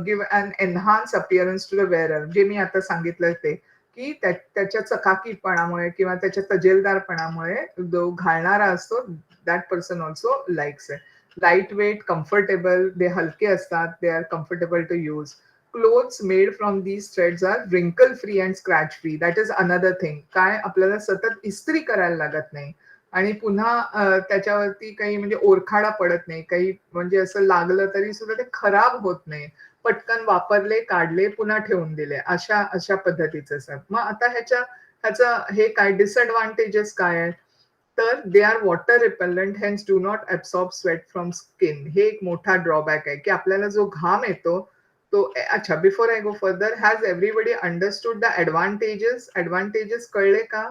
give an enhanced appearance to the wearer. जे मी आता सांगितलं ते की त्याच्या चकाकीपणामुळे किंवा त्याच्या तजेलदारपणामुळे जो घालणारा असतो that person also likes it. Light weight, comfortable, ते हलके असतात, they are comfortable to use. Clothes made from these threads are wrinkle free and scratch free. That is another thing. काय आपल्याला सतत इस्त्री करायला लागत नाही आणि पुन्हा त्याच्यावरती काही म्हणजे ओरखाडा पडत नाही. काही म्हणजे असं लागलं तरी सुद्धा ते खराब होत नाही. पटकन वापरले, काढले, पुन्हा ठेवून दिले. अशा अशा पद्धतीचे असतात. मग आता ह्याचं हे काय डिसएडव्हान्टेजेस काय आहेत? तर they are water repellent hence do not absorb sweat from skin. हे एक मोठा ड्रॉबॅक आहे की आपल्याला जो घाम येतो तो अच्छा before I go further, has everybody understood the advantages? Advantages कळले का?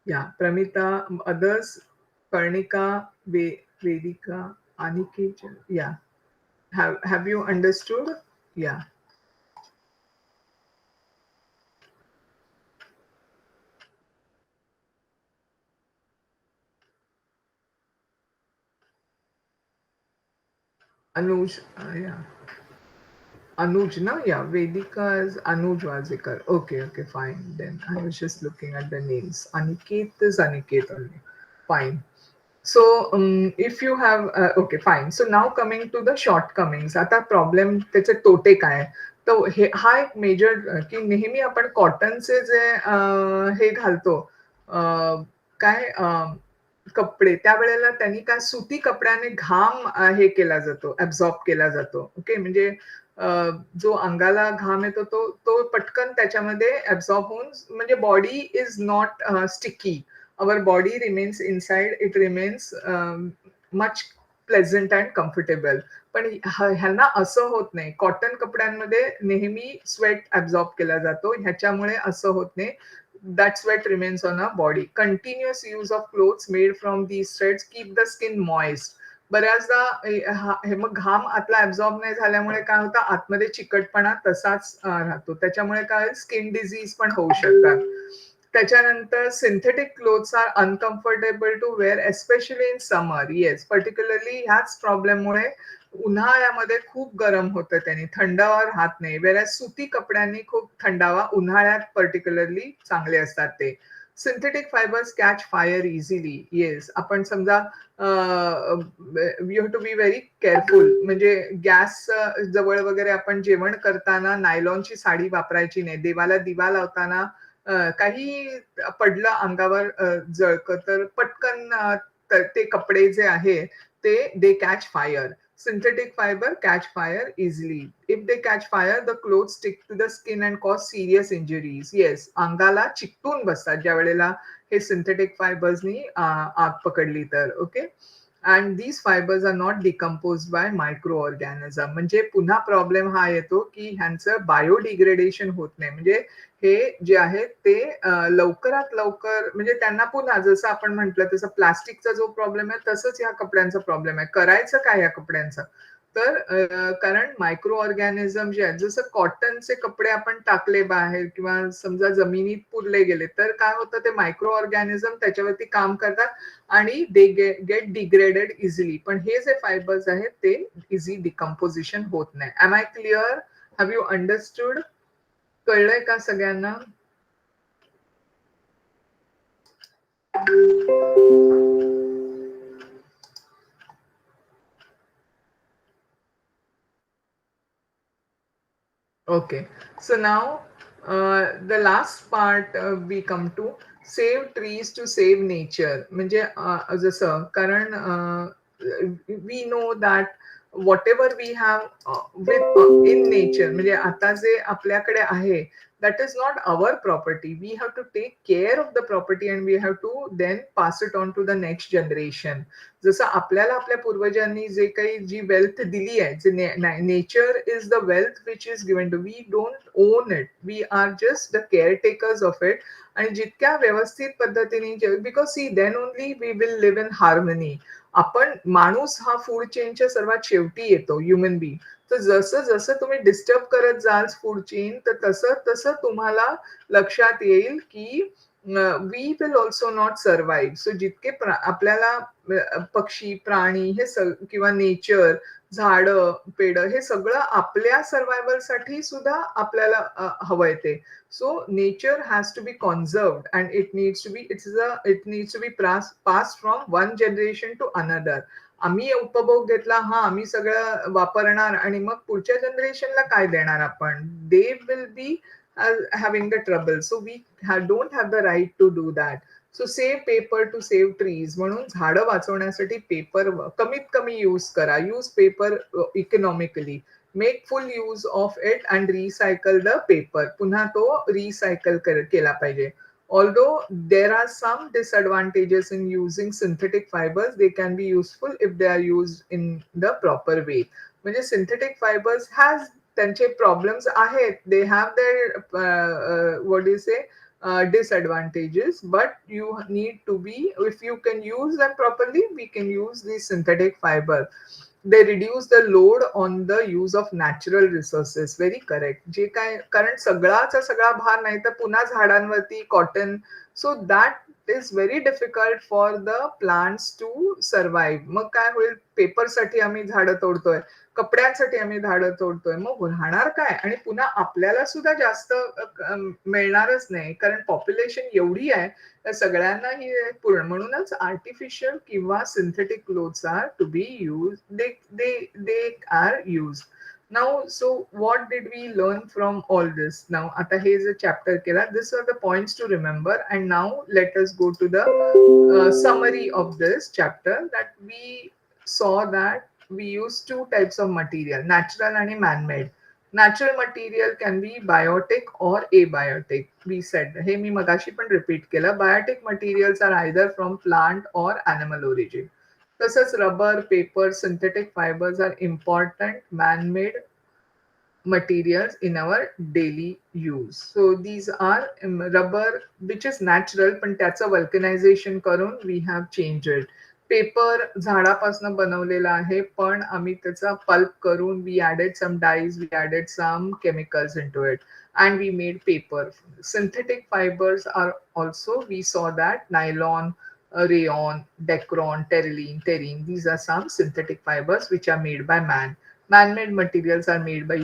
या प्रमिता, अदर्स, कर्णिका, वेदिका, अनिकेत, या have you understood? Yeah. Anuj, yeah. Anuj, no? Yeah, Vedika is Anuj Wazikar. Okay, okay, fine. Then I was just looking at the names. Aniket is Aniket only. Fine. So, if you have, okay, fine. So now coming to the shortcomings. आता problem त्याचे तोटे काय? तर हा एक major की नेहमी आपण कॉटनचे जे हे घालतो काय कपडे, त्यावेळेला त्यांनी काय सुती कपड्याने घाम हे केला जातो, ऍब्झॉर्ब केला जातो. ओके. म्हणजे जो अंगाला घाम येतो तो पटकन त्याच्यामध्ये ऍब्झॉर्ब होऊन म्हणजे body is not sticky. our body remains inside, it remains much pleasant and comfortable. पण ह्यांना असं होत नाही. कॉटन कपड्यांमध्ये नेहमी स्वेट ऍब्झॉर्ब केला जातो. ह्याच्यामुळे असं होत नाही. that sweat remains on our body. Continuous use of clothes made from these threads keep the skin moist. बऱ्याचदा हे मग घाम आतला ऍब्झॉर्ब नाही झाल्यामुळे काय होतं, आतमध्ये चिकटपणा तसाच राहतो. त्याच्यामुळे काय स्किन डिझीज पण होऊ शकतात. त्याच्यानंतर synthetic clothes are uncomfortable to wear especially in summer. Yes, particularly ह्याच प्रॉब्लेममुळे उन्हाळ्यामध्ये खूप गरम होतं, त्याने थंडावा राहत नाही. वेळेस सुती कपड्यांनी खूप थंडावा उन्हाळ्यात पर्टिक्युलरली चांगले असतात ते. Synthetic fibres catch fire easily. Yes, आपण समजा you have to be very careful. म्हणजे गॅस जवळ वगैरे आपण जेवण करताना नायलॉनची साडी वापरायची नाही. देवाला दिवा लावताना काही पडलं अंगावर जळक तर पटकन ते कपडे जे आहे ते they catch fire. Synthetic fiber catch fire easily. If they catch fire, the clothes stick to the skin and cause serious injuries. Yes, अंगाला चिकटून बसतात ज्या वेळेला हे सिंथेटिक फायबर्सनी आग पकडली तर. Okay. And these fibres are not decompose by micro organism. म्हणजे पुन्हा प्रॉब्लेम हा येतो की ह्यांचं बायोडिग्रेडेशन होत नाही. म्हणजे हे जे आहे ते लवकरात लवकर म्हणजे त्यांना पुन्हा जसं आपण म्हटलं तसं प्लास्टिकचा जो प्रॉब्लेम आहे तसंच या कपड्यांचा प्रॉब्लेम आहे. करायचं काय या कपड्यांचं? तर कारण मायक्रो ऑर्गॅनिझम जे आहेत, जसं कॉटनचे कपडे आपण टाकले बाहेर किंवा समजा जमिनीत पुरले गेले तर काय होतं, ते मायक्रो ऑर्गॅनिझम त्याच्यावरती काम करतात आणि दे गेट डिग्रेडेड इझिली. पण हे जे फायबर्स आहेत ते इझी डिकम्पोजिशन होत नाही. Am I clear? Have you understood? कळलंय का सगळ्यांना? Okay, so now the last part we come to save trees to save nature. म्हणजे जसं कारण we know that whatever we have with in nature म्हणजे आता जे आपल्याकडे आहे that is not our property. We have to take care of the property and we have to then pass it on to the next generation. जसं आपल्याला आपल्या पूर्वजांनी जे काही जी wealth दिली आहे जे nature is the wealth which is given to we don't own it we are just the caretakers of it आणि जितक्या व्यवस्थित पद्धतीने because see then only we will live in harmony आपण माणूस हा फूड चेनच्या सर्वात शेवटी येतो ह्युमन बीइंग तर जसं जसं तुम्ही डिस्टर्ब करत जाल फूड चेन तर तसं तसं तुम्हाला लक्षात येईल की we will also not survive so जितके आपल्याला पक्षी प्राणी हे किंवा नेचर झाडं पेड हे सगळं आपल्या सर्व्हायवलसाठी सुद्धा आपल्याला हवंय ते so nature has to be conserved and it needs to be pass from one generation to another आम्ही उपभोग घेतला हा आम्ही सगळं वापरणार आणि मग पुढच्या जनरेशनला काय देणार आपण they will be having the trouble so we don't have the right to do that so save paper to save trees म्हणून झाडं वाचवण्यासाठी पेपर कमीत कमी यूज करा use paper economically make full use of it and recycle the paper पुन्हा तो recycle केला पाहिजे although there are some disadvantages in using synthetic fibres they can be useful if they are use in the proper way म्हणजे synthetic fibres has त्यांचे प्रॉब्लेम्स आहेत they have their what you say disadvantages but you need to be if you can use them properly we can use the synthetic fiber they reduce the load on the use of natural resources very correct जे काय कारण सगळाचा सगळा भार नाही तर पुन्हा झाडांवरती cotton so that is very difficult for the plants to survive मग काय होईल पेपरसाठी आम्ही झाडं तोडतोय कपड्यांसाठी आम्ही झाडं तोडतोय मग राहणार काय आणि पुन्हा आपल्याला सुद्धा जास्त मिळणारच नाही कारण पॉप्युलेशन एवढी आहे तर सगळ्यांना ही पूर्ण म्हणूनच आर्टिफिशियल किंवा synthetic clothes are to be use they are use now so what did we learn from all this now आता हे जे चॅप्टर केला this are the points to remember and now let us go to the summary of this chapter that we saw that we use two types of material natural and man-made natural material can be biotic or abiotic we said हे मी मगाशी पण repeat केलं biotic materials are either from plant or animal origin तसंच rubber paper synthetic fibers are important man-made materials in our daily use. So these are rubber which is natural पण त्याचं vulcanization करून we have changed it. Paper झाडापासून बनवलेला आहे पण आम्ही त्याचा पल्प करून we added some dyes, we added some chemicals into it and we made paper. Synthetic fibers are also we saw that nylon, rayon, decron, terylene, these are some synthetic fibers which are made by man. Man-made materials are made by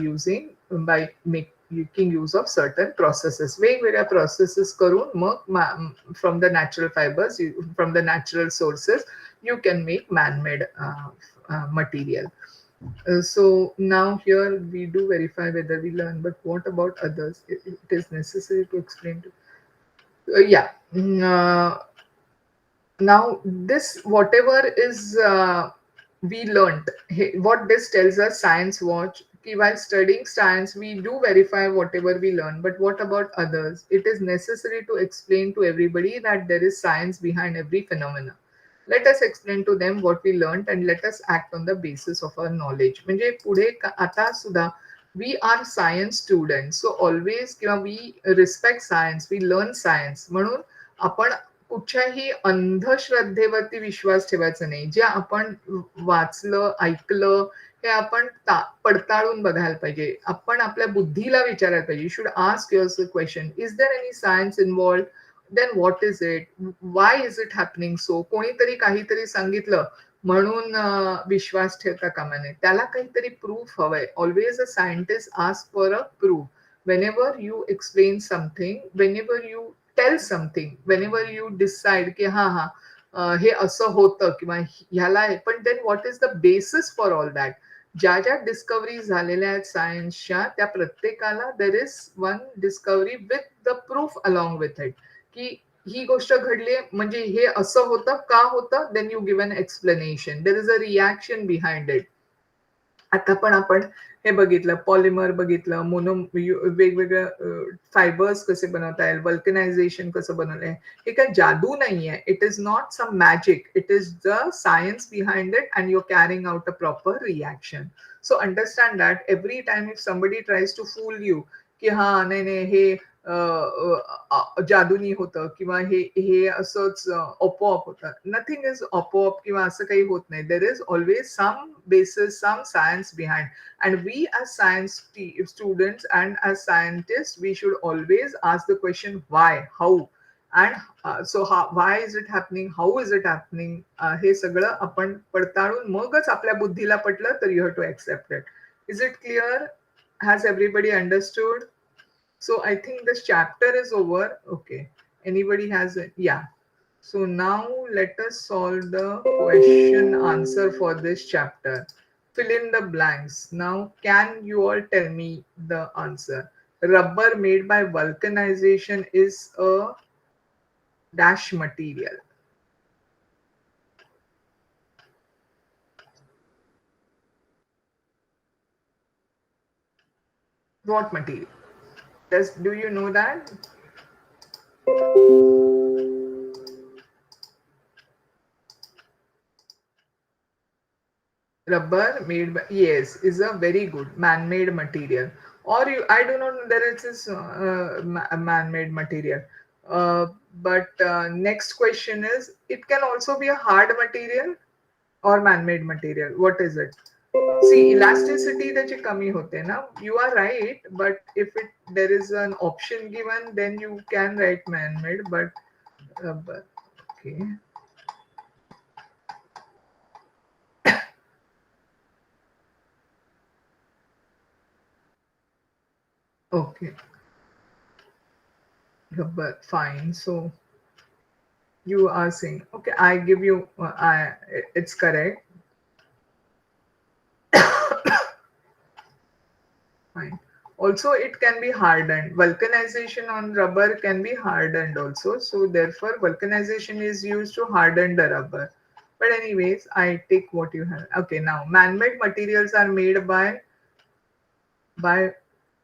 making use of certain processes वेगवेगळ्या processes करून मग from the natural fibers from the natural sources you can make man-made material so now here we do verify whether we learn but what about others it is necessary to explain to yeah now this whatever is we learned what this tells us science watch while studying science we do verify whatever we learn but what about others it is necessary to explain to everybody that there is science behind every phenomena let us explain to them what we learned and let us act on the basis of our knowledge म्हणजे पुढे आता सुद्धा we are science students so always किंवा we respect science we learn science म्हणून आपण कुठच्याही अंधश्रद्धेवरती विश्वास ठेवायचा नाही जे आपण वाचलं ऐकलं हे आपण पडताळून बघायला पाहिजे आपण आपल्या बुद्धीला विचारायला पाहिजे you should ask your question is there any science involve then what is it why is it happening so कोणीतरी काहीतरी सांगितलं म्हणून विश्वास ठेवता कामा नये त्याला काहीतरी प्रूफ हवंय always a scientist ask for a proof whenever you explain something whenever you tell something whenever you decide की हे असं होतं किंवा ह्याला पण then what is the basis for all that ज्या ज्या डिस्कवरीज झालेल्या आहेत सायन्सच्या त्या प्रत्येकाला there is one discovery with the proof along with it, की ही गोष्ट घडली म्हणजे हे असं होतं का होतं, then you give an explanation, there is a reaction behind it. आता पण आपण हे बघितलं, पॉलिमर बघितलं, वेगवेगळ्या फायबर्स कसे बनवता येईल, वल्कनायझेशन कसं बनवलंय. हे काय जादू नाहीये. It is not some magic, it is the science behind it and you carrying out a proper reaction. So understand that every time if somebody tries to fool you की हा नाही नाही हे जादूनी होतं किंवा हे हे असंच आपोआप होतं, नथिंग इज आपोआप किंवा असं काही होत नाही. There is always some basis, some science behind. And we as students and as scientists, we should always ask the question why, how, and why is it happening, how is it happening, हे सगळं आपण पडताळून मगच आपल्या बुद्धीला पटलं तर you have to accept it. Is it clear? Has everybody understood? So I think this chapter is over. Okay. Anybody has it? Yeah. So now let us solve the question answer for this chapter. Fill in the blanks. Now, can you all tell me the answer? Rubber made by vulcanization is a dash material. What material? Do you know that? Rubber made by, yes, is a very good man-made material. Or you, I do not know that it is a man-made material. But next question is, it can also be a hard material or man-made material. What is it? See, elasticity त्याची कमी होते ना. You are right, but if there is an option given, then you can write man-made. But okay. Okay. But fine. So you are saying, okay, I give you, it's correct. Fine. Also, it can be hardened. Vulcanization on rubber can be hardened also. So therefore, vulcanization is used to harden the rubber. But anyways, I take what you have. Okay, now man-made materials are made by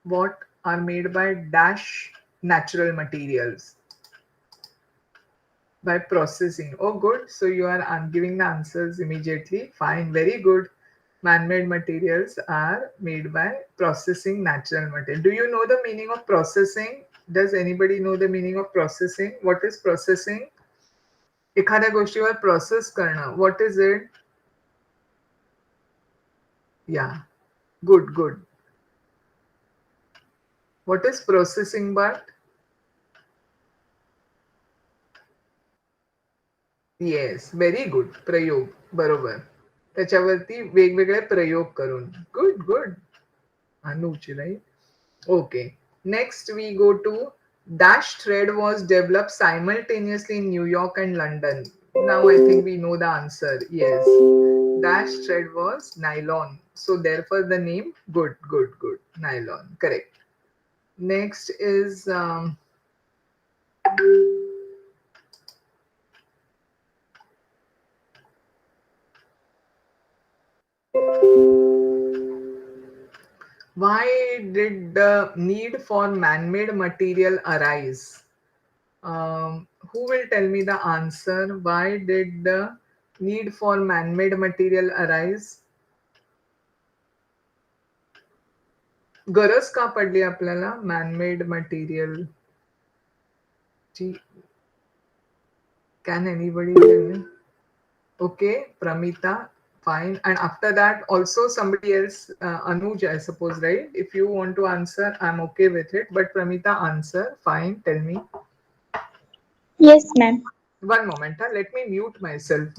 what? Are made by dash natural materials by processing. Oh, good. So you are giving the answers immediately. Fine. Very good. Man-made materials are made by processing natural material. Do you know the meaning of processing? Does anybody know the meaning of processing? What is processing? एखाद्या गोष्टीवर process करणं. What is it? Yeah. Good, good. What is processing but? Yes, very good. प्रयोग, बरोबर. त्याच्यावरती वेगवेगळे प्रयोग करून. Good good. Anuj, right? Okay. Next we go to dash thread was developed simultaneously in New York and London. Now I think we know the answer. Yes. Dash thread was nylon. So therefore the name, good, good, good. Nylon. Correct. Next is why did the need for man-made material arise? Who will tell me the answer? Why did the need for man-made material arise? गरज का पडली आपल्याला man-made material? Can anybody tell me? Okay, Pramita, fine. And after that, also somebody else, Anuj, I suppose, right? If you want to answer, I'm okay with it. But Pramita, answer. Fine, tell me. Yes, ma'am. One moment, let me mute myself.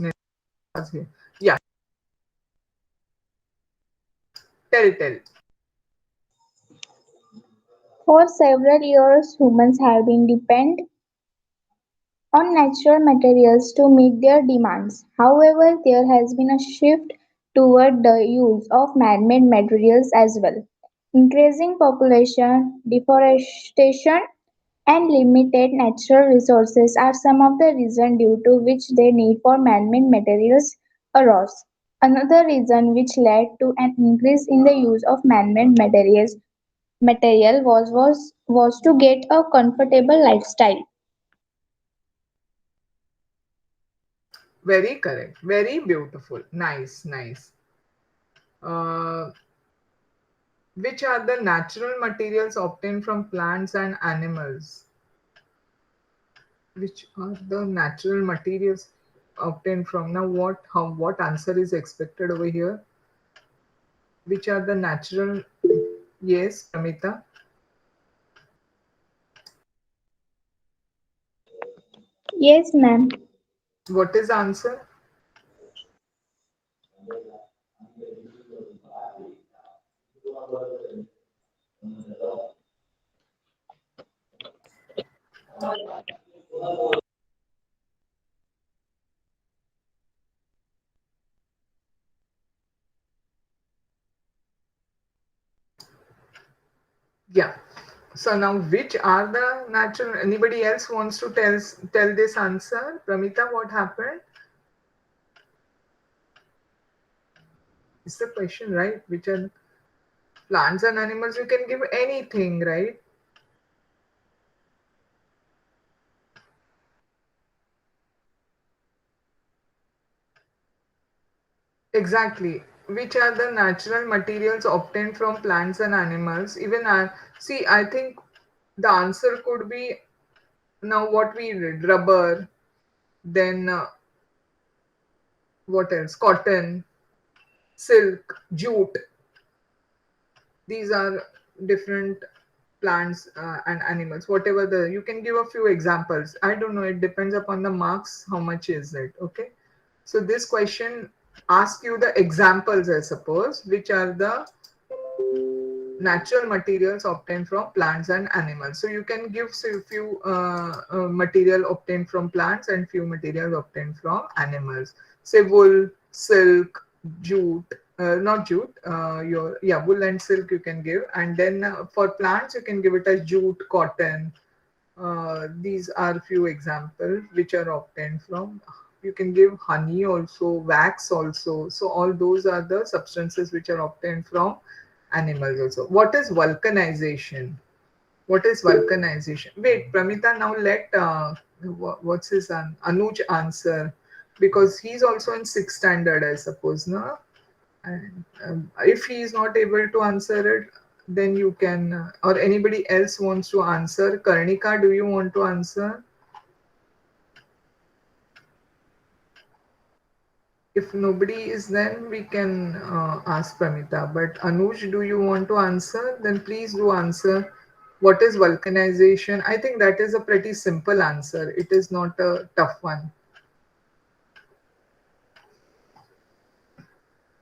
Yeah, tell. For several years, humans have been dependent on natural materials to meet their demands. However, there has been a shift toward the use of man-made materials as well. Increasing population, deforestation, and limited natural resources are some of the reasons due to which the need for man-made materials arose. Another reason which led to an increase in the use of man-made material was to get a comfortable lifestyle. Very correct. Very beautiful. Nice, nice. Uh, which are the natural materials obtained from plants and animals? Which are the natural materials obtained from? Now, what answer is expected over here? Which are the natural? Yes, Pramita. Yes, ma'am. What is the answer? Yeah. So now, which are the natural? Anybody else wants to tell this answer? Pramita, what happened? Is the question right? Which are plants and animals? You can give anything, right? Exactly. Which are the natural materials obtained from plants and animals? Even see, I think the answer could be now what we read: rubber, then what else? Cotton, silk, jute. These are different plants and animals. Whatever the you can give a few examples. I don't know. It depends upon the marks. How much is it? Okay. So this question asks you the examples, I suppose, which are the natural materials obtained from plants and animals. So you can give say, few material obtained from plants and few materials obtained from animals. Say wool, silk, jute, not jute. Your wool and silk you can give, and then for plants you can give it as jute, cotton. These are few examples which are obtained from. You can give honey also, wax also. So all those are the substances which are obtained from animals also. What is vulcanization? What is vulcanization? Wait, Pramita, now let what's his Anuj answer, because he's also in sixth standard, I suppose, no? And if he is not able to answer it, then you can, or anybody else wants to answer. Karnika, do you want to answer? If nobody is, then we can ask Pramita. But Anuj, do you want to answer? Then please do answer. What is vulcanization? I think that is a pretty simple answer. It is not a tough one.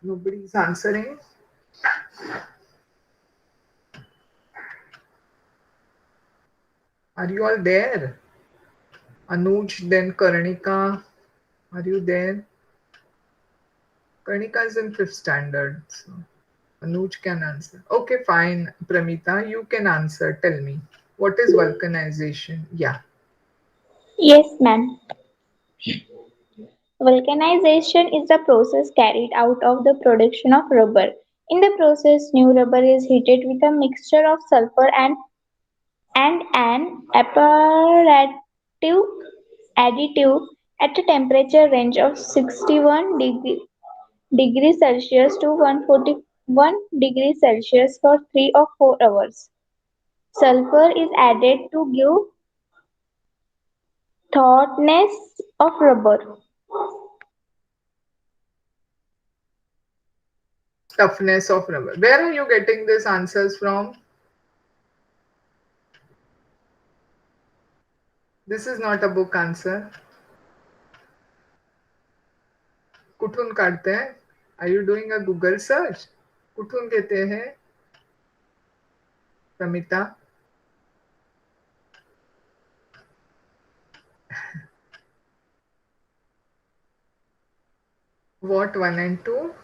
Nobody is answering. Are you all there? Anuj, then Karnika. Are you there? Karnika is in fifth standard. So Anuj can answer. Okay, fine. Pramita, you can answer. Tell me. What is vulcanization? Yeah. Yes, ma'am. Vulcanization is the process carried out of the production of rubber. In the process, new rubber is heated with a mixture of sulfur and an apparative additive at a temperature range of 61 degrees Celsius to 141 degrees Celsius for 3 or 4 hours. Sulfur is added to give tautness of rubber. Toughness of rubber. Where are you getting these answers from? This is not a book answer. कुठून काढते हैं? Are you doing a Google search? कुठून घेते हैं? Pramita? What 1 and 2?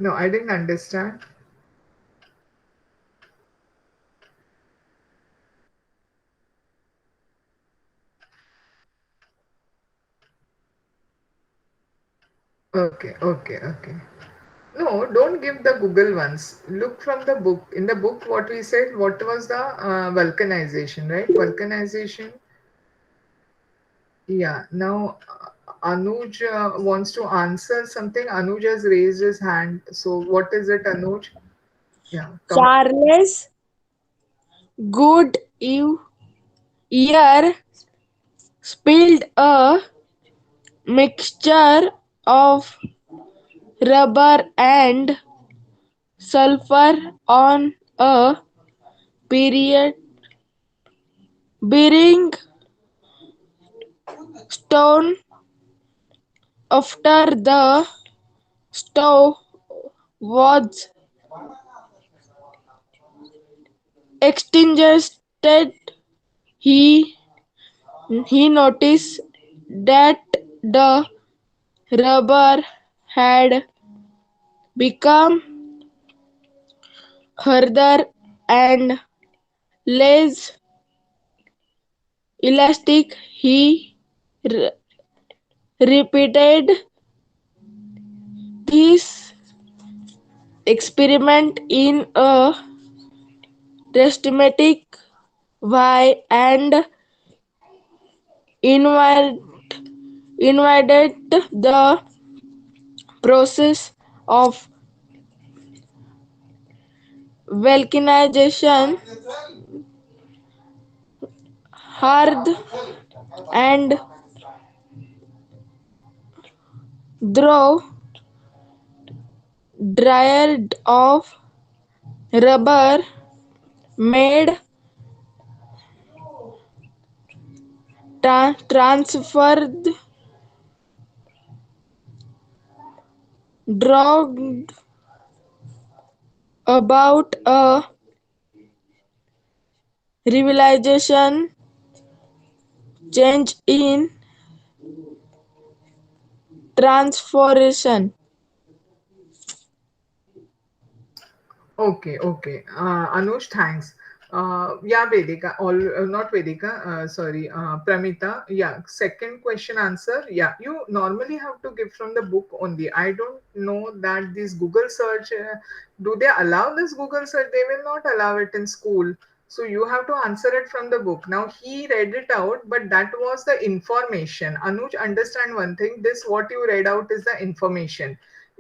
No, I didn't understand. Okay, okay, okay. No, don't give the Google ones. Look from the book. In the book, what we said, what was the vulcanization, right? Vulcanization. Yeah. Now, Anuj wants to answer something. Anuj has raised his hand. So, what is it, Anuj? Yeah, come on. Charles Goodyear spilled a mixture of rubber and sulfur on a period bearing stone after the stove was extinguished. He he noticed that the rubber had become harder and less elastic. He re- repeated this experiment in a systematic way and invi- invited the process of vulcanization hard and through dried off rubber made transferred dropped about a realization change in transformation. Okay, okay. Anush, thanks. Yeah, Vedika, all not Vedika. Sorry, Pramita. Yeah, second question answer. Yeah, you normally have to give from the book only. I don't know that this Google search. Do they allow this Google search? They will not allow it in school. So you have to answer it from the book. Now he read it out, but that was the information. Anuj, understand one thing. This what you read out is the information.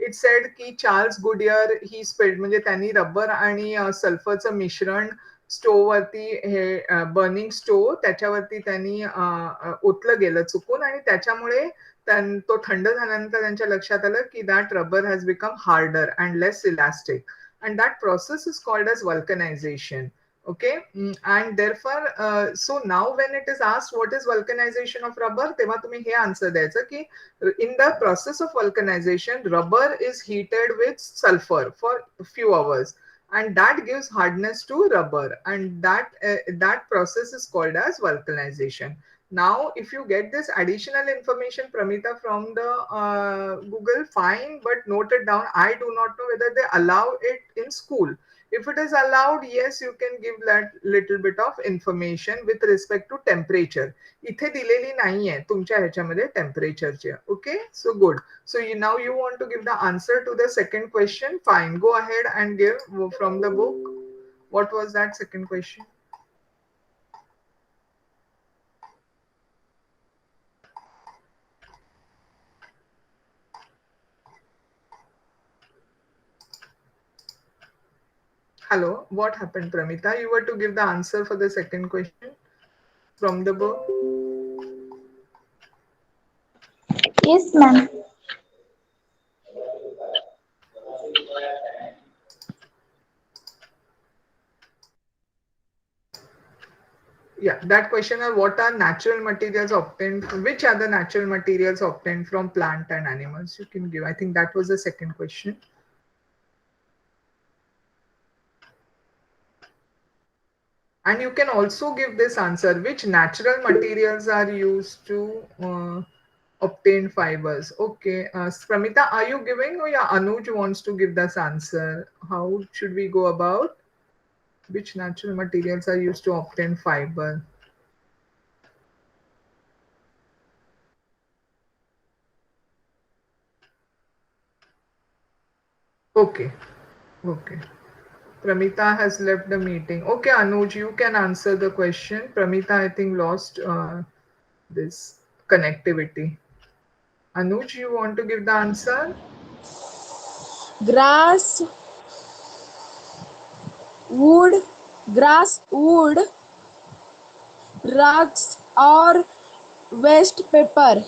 It said की Charles Goodyear ही spade म्हणजे त्यांनी rubber आणि सल्फरचं मिश्रण stove वरती हे burning stove त्याच्यावरती त्यांनी ओतलं गेलं चुकून आणि त्याच्यामुळे तो थंड झाल्यानंतर त्यांच्या लक्षात आलं की that rubber has become harder and less elastic and that process is called as vulcanisation. Okay. And therefore so now when it is asked what is vulcanization of rubber, तेव्हा तुम्ही हे आन्सर द्यायचं की in the process of vulcanization rubber is heated with sulfur for a few hours and that gives hardness to rubber and that process is called as vulcanization. Now if you get this additional information, Pramita, from the Google, fine, but note it down. I do not know whether they allow it in school. If it is allowed, yes, you can give that little bit of information with respect to temperature. इथे दिलेली नाहीये तुमच्या ह्याच्यामध्ये टेम्परेचरची. Okay, so good. So now you want to give the answer to the second question. Fine, go ahead and give from the book. What was that second question? Hello, what happened, Pramita? You were to give the answer for the second question from the book. Yes, ma'am. Yeah, that question are what are natural materials obtained, which are the natural materials obtained from plant and animals? You can give. I think that was the second question. And you can also give this answer, which natural materials are used to obtained fibers. Okay. Pramita, are you giving, or yeah, Anuj wants to give this answer? How should we go about? Which natural materials are used to obtain fiber? Okay. Okay. Pramita has left the meeting. Okay, Anuj, you can answer the question. Pramita, I think, lost this connectivity. Anuj, you want to give the answer? Grass, wood, grass, wood, rugs, or waste paper.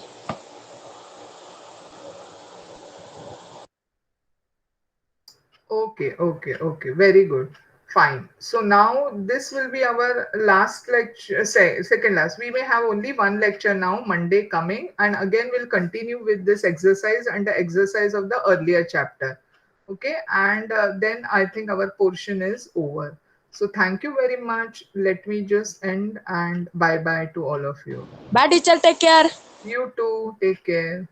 Okay, okay, okay. Very good. Fine. So now this will be our last lecture, second last. We may have only one lecture now, Monday coming, and again we'll continue with this exercise and the exercise of the earlier chapter. Okay, and then I think our portion is over. So thank you very much. Let me just end and bye bye to all of you. Bye, teacher. Take care. You too. Take care.